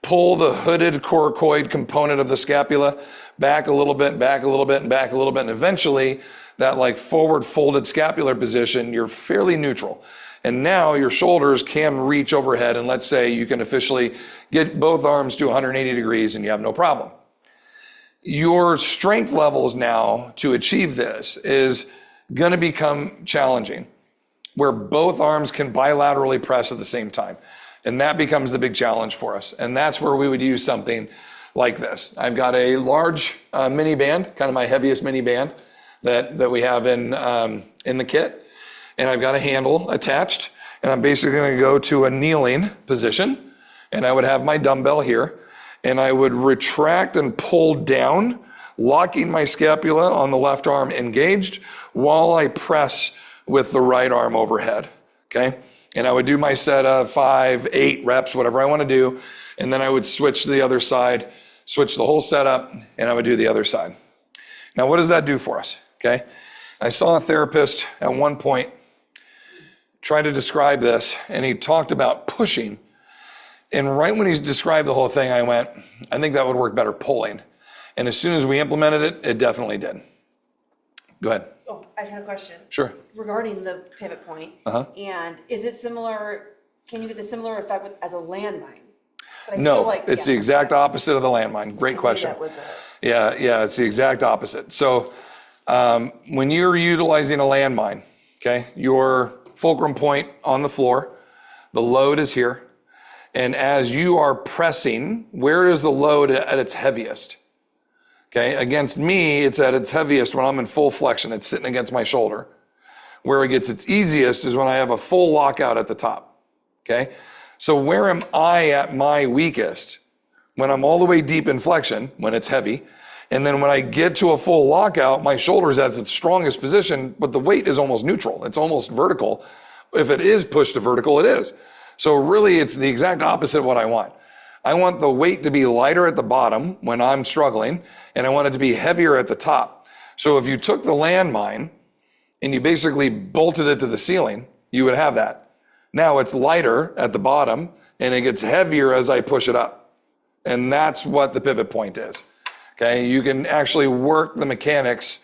pull the hooded coracoid component of the scapula back a little bit, back a little bit, and back a little bit, and eventually that like forward folded scapular position, you're fairly neutral. And now your shoulders can reach overhead, and let's say you can officially get both arms to 180 degrees and you have no problem. Your strength levels now to achieve this is going to become challenging, where both arms can bilaterally press at the same time. And that becomes the big challenge for us. And that's where we would use something like this. I've got a large mini band, kind of my heaviest mini band that we have in the kit. And I've got a handle attached. And I'm basically going to go to a kneeling position. And I would have my dumbbell here. And I would retract and pull down, locking my scapula on the left arm engaged while I press with the right arm overhead, okay? And I would do my set of 5, 8 reps, whatever I want to do. And then I would switch to the other side, switch the whole setup, and I would do the other side. Now, what does that do for us, okay? I saw a therapist at one point try to describe this, and he talked about pushing. And right when he described the whole thing, I went, I think that would work better pulling. And as soon as we implemented it, it definitely did. Go ahead. Oh, I had a question. Sure. Regarding the pivot point. And is it similar, can you get the similar effect as a landmine? No, it's the exact opposite of the landmine. Great question. Yeah, it's the exact opposite. So when you're utilizing a landmine, okay, your fulcrum point on the floor, the load is here. And as you are pressing, where is the load at its heaviest? Okay, against me, it's at its heaviest when I'm in full flexion. It's sitting against my shoulder. Where it gets its easiest is when I have a full lockout at the top. Okay, so where am I at my weakest? When I'm all the way deep in flexion, when it's heavy. And then when I get to a full lockout, my shoulder's at its strongest position, but the weight is almost neutral. It's almost vertical. If it is pushed to vertical, it is. So really, it's the exact opposite of what I want. I want the weight to be lighter at the bottom when I'm struggling, and I want it to be heavier at the top. So if you took the landmine and you basically bolted it to the ceiling, you would have that. Now it's lighter at the bottom, and it gets heavier as I push it up. And that's what the pivot point is. Okay, you can actually work the mechanics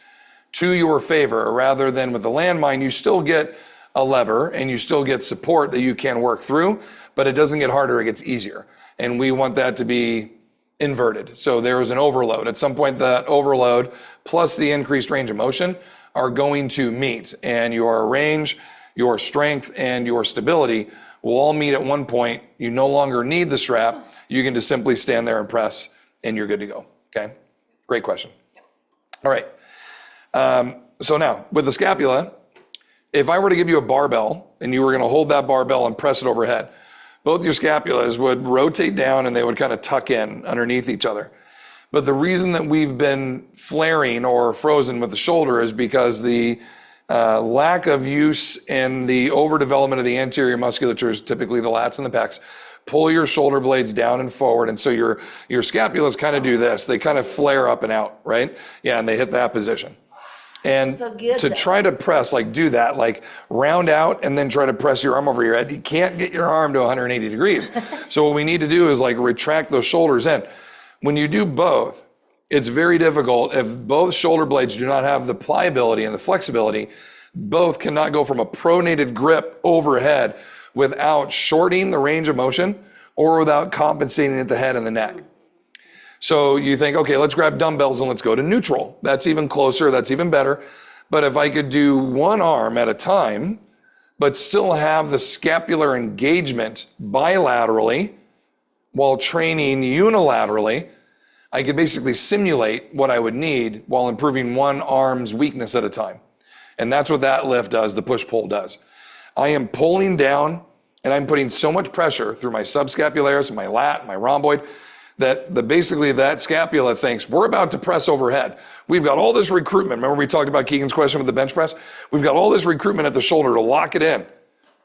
to your favor, rather than with the landmine, you still get a lever and you still get support that you can work through, but it doesn't get harder, it gets easier. And we want that to be inverted. So there is an overload. At some point, that overload plus the increased range of motion are going to meet, and your range, your strength, and your stability will all meet at one point. You no longer need the strap. You can just simply stand there and press, and you're good to go, okay? Great question. All right. So now, with the scapula, if I were to give you a barbell and you were going to hold that barbell and press it overhead, both your scapulas would rotate down and they would kind of tuck in underneath each other. But the reason that we've been flaring or frozen with the shoulder is because the lack of use and the overdevelopment of the anterior musculatures, typically the lats and the pecs, pull your shoulder blades down and forward. And so your scapulas kind of do this. They kind of flare up and out, right? Yeah, and they hit that position. And so good, to try to press, like do that, like round out and then try to press your arm over your head, you can't get your arm to 180 degrees. So what we need to do is like retract those shoulders in. When you do both, it's very difficult. If both shoulder blades do not have the pliability and the flexibility, both cannot go from a pronated grip overhead without shortening the range of motion or without compensating at the head and the neck. So you think, okay, let's grab dumbbells and let's go to neutral. That's even closer, that's even better. But if I could do one arm at a time, but still have the scapular engagement bilaterally while training unilaterally, I could basically simulate what I would need while improving one arm's weakness at a time. And that's what that lift does, the push-pull does. I am pulling down and I'm putting so much pressure through my subscapularis, my lat, my rhomboid, that basically that scapula thinks we're about to press overhead. We've got all this recruitment. Remember we talked about Keegan's question with the bench press? We've got all this recruitment at the shoulder to lock it in,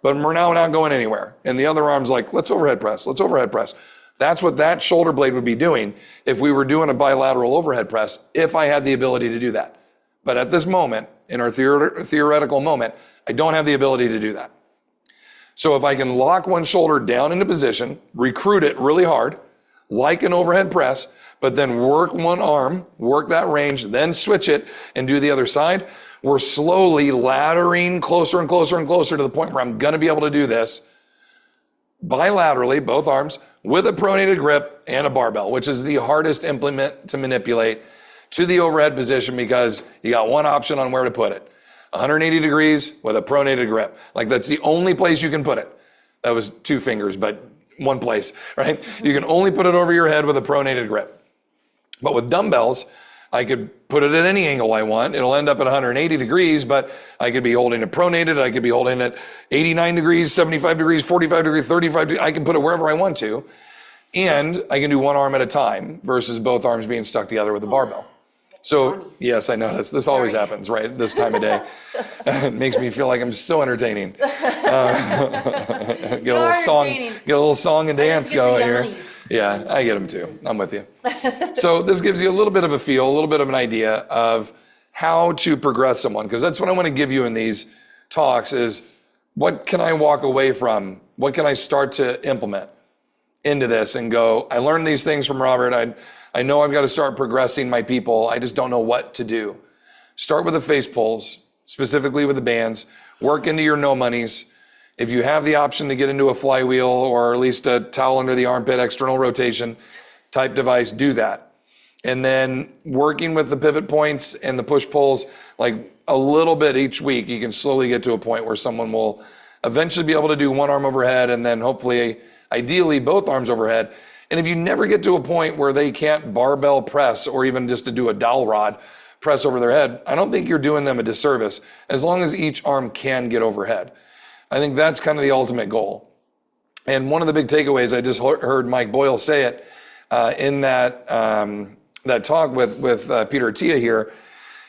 but we're now not going anywhere. And the other arm's like, let's overhead press, let's overhead press. That's what that shoulder blade would be doing if we were doing a bilateral overhead press, if I had the ability to do that. But at this moment, in our theoretical moment, I don't have the ability to do that. So if I can lock one shoulder down into position, recruit it really hard, like an overhead press, but then work one arm, work that range, then switch it and do the other side, we're slowly laddering closer and closer and closer to the point where I'm going to be able to do this bilaterally, both arms, with a pronated grip and a barbell, which is the hardest implement to manipulate to the overhead position because you got one option on where to put it. 180 degrees with a pronated grip. Like that's the only place you can put it. That was 2 fingers, but one place, right? You can only put it over your head with a pronated grip. But with dumbbells, I could put it at any angle I want. It'll end up at 180 degrees, but I could be holding it pronated. I could be holding it 89 degrees, 75 degrees, 45 degrees, 35 degrees. I can put it wherever I want to. And I can do one arm at a time versus both arms being stuck together with a barbell. So, yes, I know this always happens, right? This time of day. It makes me feel like I'm so entertaining. Get a little song and dance going here. Yeah, I get them too. I'm with you. So this gives you a little bit of a feel, a little bit of an idea of how to progress someone, because that's what I want to give you in these talks is what can I walk away from? What can I start to implement into this and go, I learned these things from Robert. I know I've got to start progressing my people. I just don't know what to do. Start with the face pulls, specifically with the bands. Work into your no monies. If you have the option to get into a flywheel or at least a towel under the armpit, external rotation type device, do that. And then working with the pivot points and the push pulls, like a little bit each week, you can slowly get to a point where someone will eventually be able to do one arm overhead and then hopefully, ideally, both arms overhead. And if you never get to a point where they can't barbell press or even just to do a dowel rod press over their head, I don't think you're doing them a disservice as long as each arm can get overhead. I think that's kind of the ultimate goal. And one of the big takeaways, I just heard Mike Boyle say it in that talk with Peter Attia here,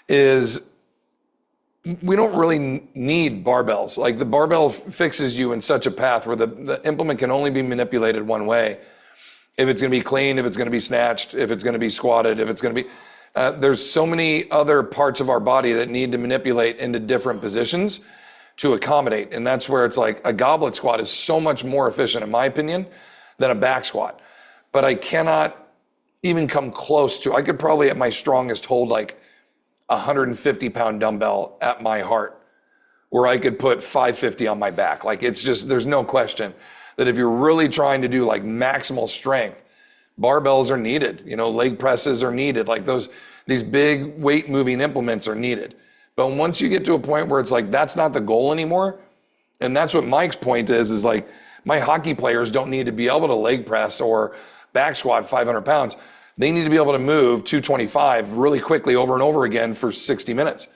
is we don't really need barbells. Like the barbell fixes you in such a path where the implement can only be manipulated one way. If it's going to be clean, if it's going to be snatched, if it's going to be squatted, if it's going to be, there's so many other parts of our body that need to manipulate into different positions to accommodate. And that's where it's like a goblet squat is so much more efficient, in my opinion, than a back squat. But I cannot even come close to, I could probably at my strongest hold like 150-pound dumbbell at my heart, where I could put 550 on my back. Like it's just, there's no question that if you're really trying to do like maximal strength, barbells are needed, leg presses are needed, like these big weight moving implements are needed. But once you get to a point where it's like, that's not the goal anymore. And that's what Mike's point is like, my hockey players don't need to be able to leg press or back squat 500 pounds. They need to be able to move 225 really quickly over and over again for 60 minutes.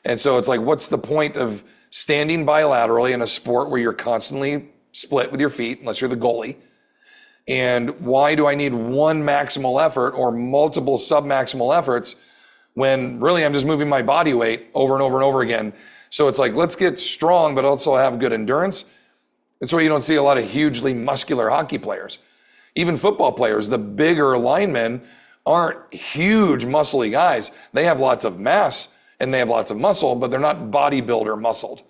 And so it's like, what's the point of standing bilaterally in a sport where you're constantly split with your feet, unless you're the goalie? And why do I need one maximal effort or multiple submaximal efforts when really I'm just moving my body weight over and over and over again? So it's like, let's get strong, but also have good endurance. That's why you don't see a lot of hugely muscular hockey players. Even football players, the bigger linemen aren't huge muscly guys. They have lots of mass and they have lots of muscle, but they're not bodybuilder muscled,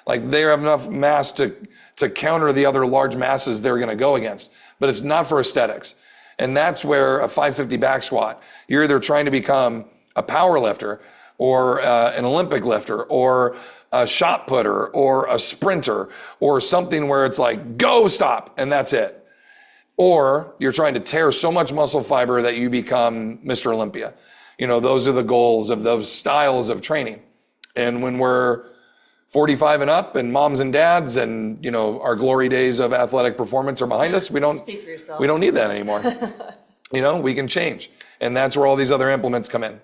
Like they have enough mass to counter the other large masses they're going to go against, but it's not for aesthetics. And that's where a 550 back squat, you're either trying to become a power lifter or an Olympic lifter or a shot putter or a sprinter or something where it's like, go, stop, and that's it. Or you're trying to tear so much muscle fiber that you become Mr. Olympia. Those are the goals of those styles of training. And when we're 45 and up and moms and dads and, our glory days of athletic performance are behind us, we don't Speak for yourself. We don't need that anymore. We can change. And that's where all these other implements come in.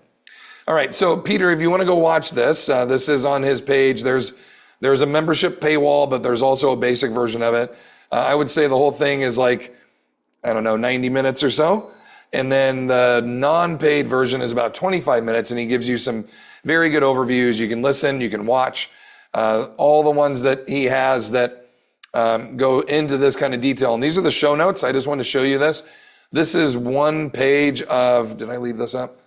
All right. So Peter, if you want to go watch this, this is on his page. There's a membership paywall, but there's also a basic version of it. I would say the whole thing is like I don't know, 90 minutes or so. And then the non-paid version is about 25 minutes, and he gives you some very good overviews. You can listen, you can watch all the ones that he has that go into this kind of detail. And these are the show notes. I just want to show you this. This is one page of, did I leave this up?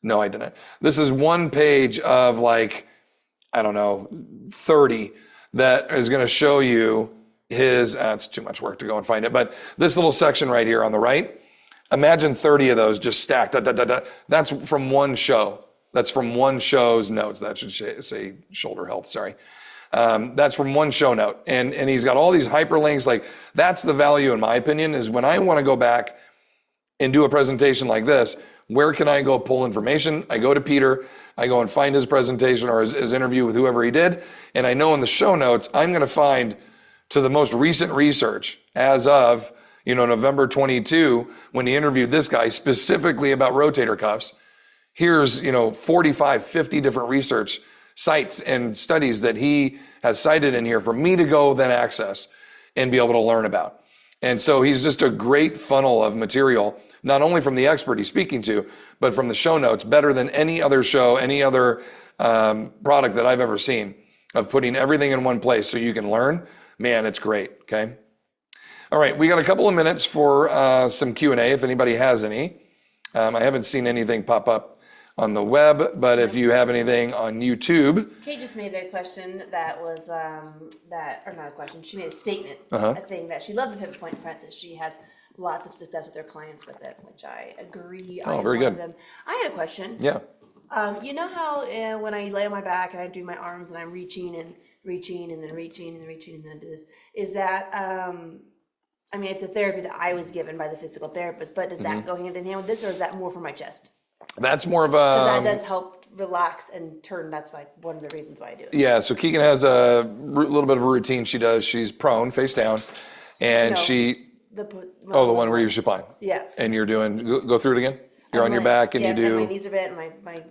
No, I didn't. This is one page of like, I don't know, 30 that is going to show you his, it's too much work to go and find it, but this little section right here on the right, imagine 30 of those just stacked. That's from one show. That's from one show's notes. That should say shoulder health, sorry. That's from one show note. And he's got all these hyperlinks. Like, that's the value, in my opinion, is when I want to go back and do a presentation like this, where can I go pull information? I go to Peter, I go and find his presentation or his interview with whoever he did. And I know in the show notes, I'm going to find to the most recent research as of, November 22, when he interviewed this guy specifically about rotator cuffs. Here's, 45, 50 different research sites and studies that he has cited in here for me to go then access and be able to learn about. And so he's just a great funnel of material, not only from the expert he's speaking to, but from the show notes, better than any other show, any other product that I've ever seen, of putting everything in one place so you can learn. Man, it's great, okay? All right, we got a couple of minutes for some Q&A if anybody has any. I haven't seen anything pop up on the web, but if you have anything on YouTube. Kate just made a question that was, or not a question, she made a statement, saying that she loved the pivot point press, and she has lots of success with her clients with it, which I agree. Oh, very good. I had a question. Yeah. You know how when I lay on my back and I do my arms and I'm reaching and reaching and then reaching and then reaching and then do this, is that, it's a therapy that I was given by the physical therapist, but does that go hand in hand with this, or is that more for my chest? That's more of a... Because that does help relax and turn, that's one of the reasons why I do it. Yeah, so Keegan has a little bit of a routine she does. She's prone, face down, and the one where you're supine. Yeah. And you're doing, go through it again? You're on your back and you do... my knees are bent and my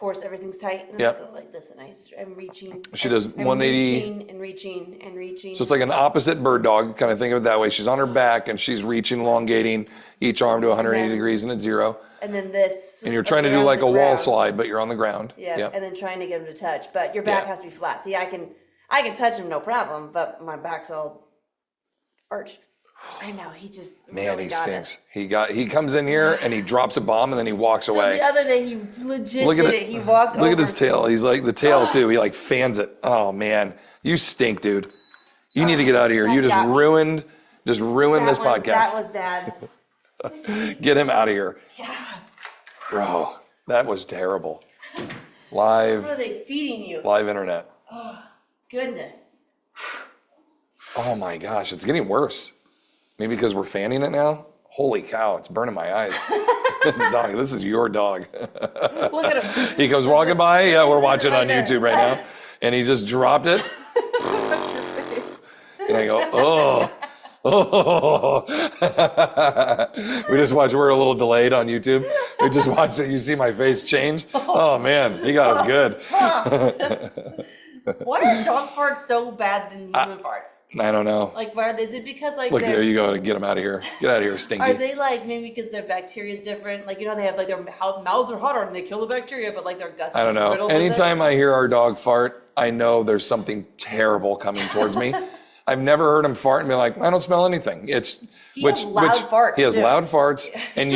course, everything's tight, and then I go like this, and I'm reaching. She does 180. Reaching and reaching. So it's like an opposite bird dog, kind of think of it that way. She's on her back and she's reaching, elongating each arm to 180 degrees, and it's zero. And then this. And you're trying to do like a wall slide, but you're on the ground. Yeah, yep. And then trying to get him to touch, but your back has to be flat. See, I can touch him, no problem, but my back's all arched. I know, he just really stinks. He comes in here and he drops a bomb and then he walks away. The other day he legit did it. He walked over. Look at his tail. He's like the tail too. He like fans it. Oh man, you stink, dude. You need to get out of here. You just ruined this podcast. That was bad. Get him out of here. Yeah. Bro, that was terrible. Live. What are they feeding you? Live internet. Oh, goodness. Oh my gosh, it's getting worse. Maybe because we're fanning it now? Holy cow, it's burning my eyes. This is your dog. Look at him. He comes walking by. Yeah, we're watching on YouTube right now. And he just dropped it. And I go, oh. We just watched, we're a little delayed on YouTube. We just watched it. You see my face change. Oh man, he got us good. Why are dog farts so bad than human farts? I don't know. Like, is it because like... Look, there you go. Get them out of here. Get out of here, stinky. Are they like, maybe because their bacteria is different? Like, they have like their mouths are hotter and they kill the bacteria, but like their guts I don't know. Anytime I hear our dog fart, I know there's something terrible coming towards me. I've never heard him fart and be like, I don't smell anything. He has loud farts, and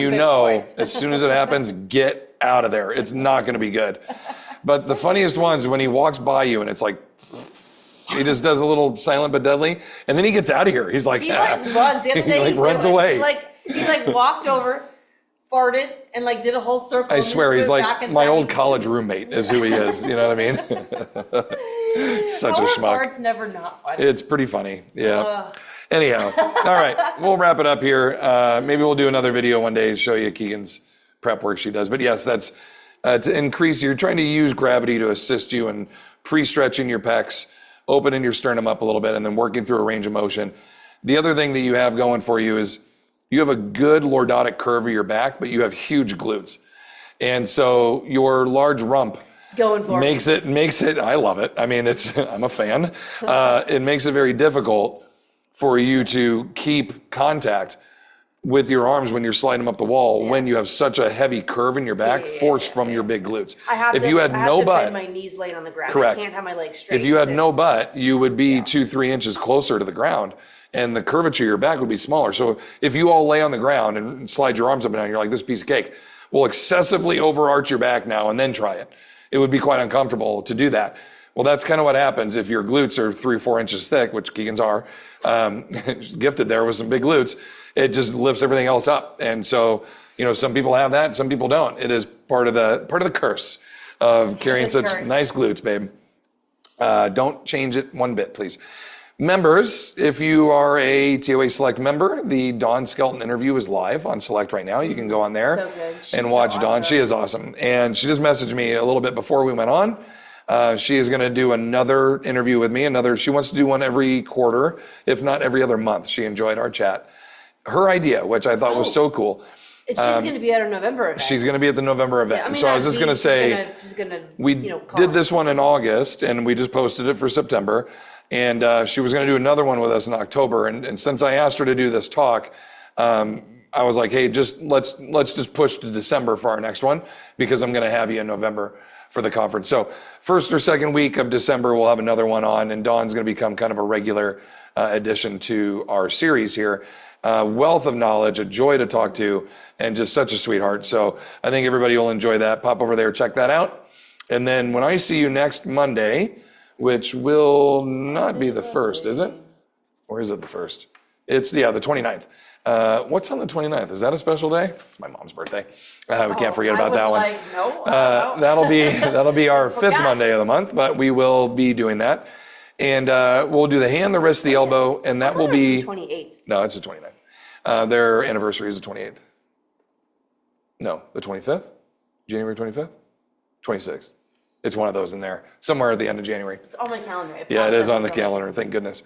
as soon as it happens, get out of there. It's not going to be good. But the funniest ones when he walks by you and it's like, he just does a little silent but deadly, and then he gets out of here. He's like, he runs. The other day he runs away. He walked over, farted, and did a whole circle. I swear, he's like my old college roommate is who he is. You know what I mean? Such a schmuck. Farts never not funny. It's pretty funny. Yeah. Anyhow, all right, we'll wrap it up here. Maybe we'll do another video one day to show you Keegan's prep work she does. But yes, that's to increase. You're trying to use gravity to assist you in pre-stretching your pecs, opening your sternum up a little bit, and then working through a range of motion. The other thing that you have going for you is you have a good lordotic curve of your back, but you have huge glutes. And so your large rump makes it, I love it. I mean, I'm a fan. It makes it very difficult for you to keep contact with your arms when you're sliding them up the wall when you have such a heavy curve in your back, force from your big glutes. If you had no butt, bend my knees laying on the ground. Correct. I can't have my legs straight. If you had no butt, you would be 2-3 inches closer to the ground, and the curvature of your back would be smaller. So if you all lay on the ground and slide your arms up and down, you're like this piece of cake. We'll excessively overarch your back now and then try it. It would be quite uncomfortable to do that. Well, that's kind of what happens if your glutes are 3 or 4 inches thick, which Keegan's are, gifted there with some big glutes. It just lifts everything else up. And so, some people have that, some people don't. It is part of the curse of carrying such nice glutes, babe. Don't change it one bit, please. Members, if you are a TOA Select member, the Dawn Skelton interview is live on Select right now. You can go on there and watch Dawn. She is awesome. And she just messaged me a little bit before we went on. She is going to do another interview with me. She wants to do one every quarter, if not every other month. She enjoyed our chat. Her idea, which I thought was so cool. She's going to be at our November event. She's going to be at the November event. So I was just going to say, we did this one in August, and we just posted it for September. And she was going to do another one with us in October. And since I asked her to do this talk, I was like, hey, let's just push to December for our next one, because I'm going to have you in November for the conference. So first or second week of December, we'll have another one on, and Dawn's going to become kind of a regular addition to our series here. Wealth of knowledge, a joy to talk to, and just such a sweetheart. So I think everybody will enjoy that. Pop over there, check that out. And then when I see you next Monday, which will not be the 1st, is it? Or is it the 1st? It's, the 29th. What's on the 29th? Is that a special day? It's my mom's birthday. We can't forget about that one. No. That'll be our 5th Monday of the month, but we will be doing that. And we'll do the hand, the wrist, the elbow, and that will be... 28th. No, it's the 29th. Their anniversary is the 28th. No, the 25th? January 25th? 26th. It's one of those in there, somewhere at the end of January. It's on my calendar. It is on the calendar, thank goodness.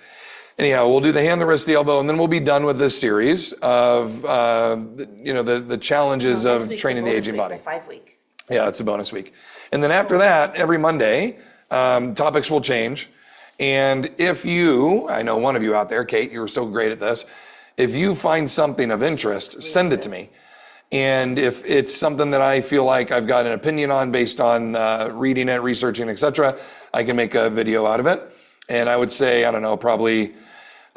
Anyhow, we'll do the hand, the wrist, the elbow, and then we'll be done with this series of, the challenges of training the aging body. 5-week. Yeah, it's a bonus week. And then after that, every Monday, topics will change. And if you, I know one of you out there, Kate, you were so great at this. If you find something of interest, send it to me. And if it's something that I feel like I've got an opinion on based on reading it, researching, etc., I can make a video out of it. And I would say, I don't know, probably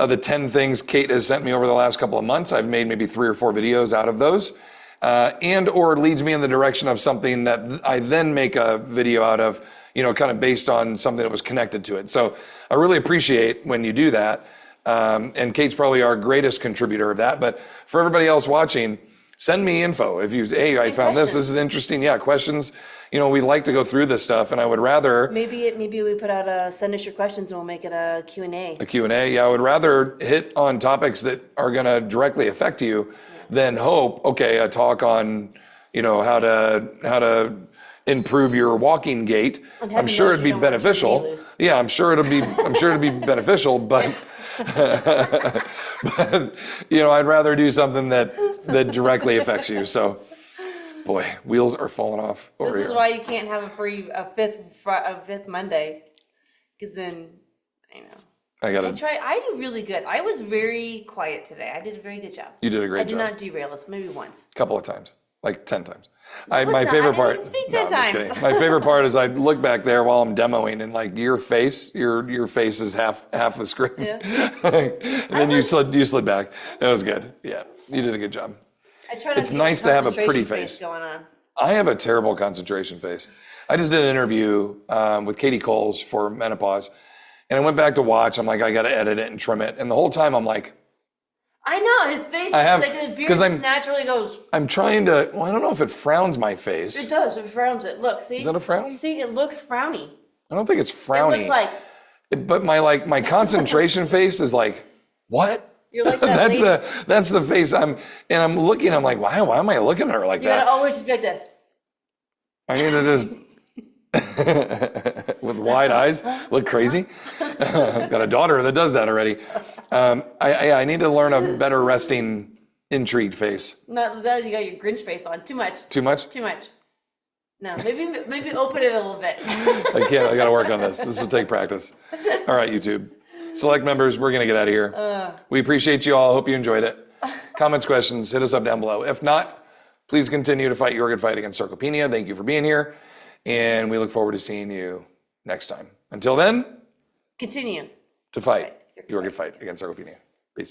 of the 10 things Kate has sent me over the last couple of months, I've made maybe 3 or 4 videos out of those. And or leads me in the direction of something that I then make a video out of, kind of based on something that was connected to it. So I really appreciate when you do that. And Kate's probably our greatest contributor of that. But for everybody else watching, send me info. If you, hey, I found this is interesting. Yeah, questions. We like to go through this stuff, and I would rather... Maybe we put out send us your questions and we'll make it a Q&A. A Q&A, yeah. I would rather hit on topics that are going to directly affect you than hope, a talk on, how to improve your walking gait. I'm sure it'd be beneficial. Yeah, I'm sure it'd be beneficial, but... but I'd rather do something that directly affects you. So, boy, wheels are falling off over here. This is why you can't have a fifth Monday, because then I do really good. I was very quiet today. I did a very good job. You did a great job. I did not derail us, maybe once. A couple of times, like 10 times. My favorite part. I didn't speak 10 times. My favorite part is I look back there while I'm demoing, and like your face is half the screen. Yeah. And then you slid back. That was good. Yeah, you did a good job. I try not it's nice to have a pretty face. Going on. I have a terrible concentration face. I just did an interview with Katie Coles for Menopause, and I went back to watch. I'm like, I got to edit it and trim it, and the whole time I'm like, I know his face. The beard just naturally goes. I'm trying to. Well, I don't know if it frowns my face. It does. It frowns it. Look, see. Is that a frown? See, it looks frowny. I don't think it's frowny. It looks like. But my concentration face is like, what? You're like that. That's the face I'm looking. I'm like, why am I looking at her like that? You gotta always just be like this. I need to just. With wide eyes, look crazy. I've got a daughter that does that already. I need to learn a better resting, intrigued face. Not that you got your Grinch face on. Too much. Too much? Too much. No, maybe open it a little bit. I can't. I got to work on this. This will take practice. All right, YouTube. Select members, we're going to get out of here. We appreciate you all. Hope you enjoyed it. comments, questions, hit us up down below. If not, please continue to fight your good fight against sarcopenia. Thank you for being here. And we look forward to seeing you next time. Until then, Continue to fight your good fight against sarcopenia.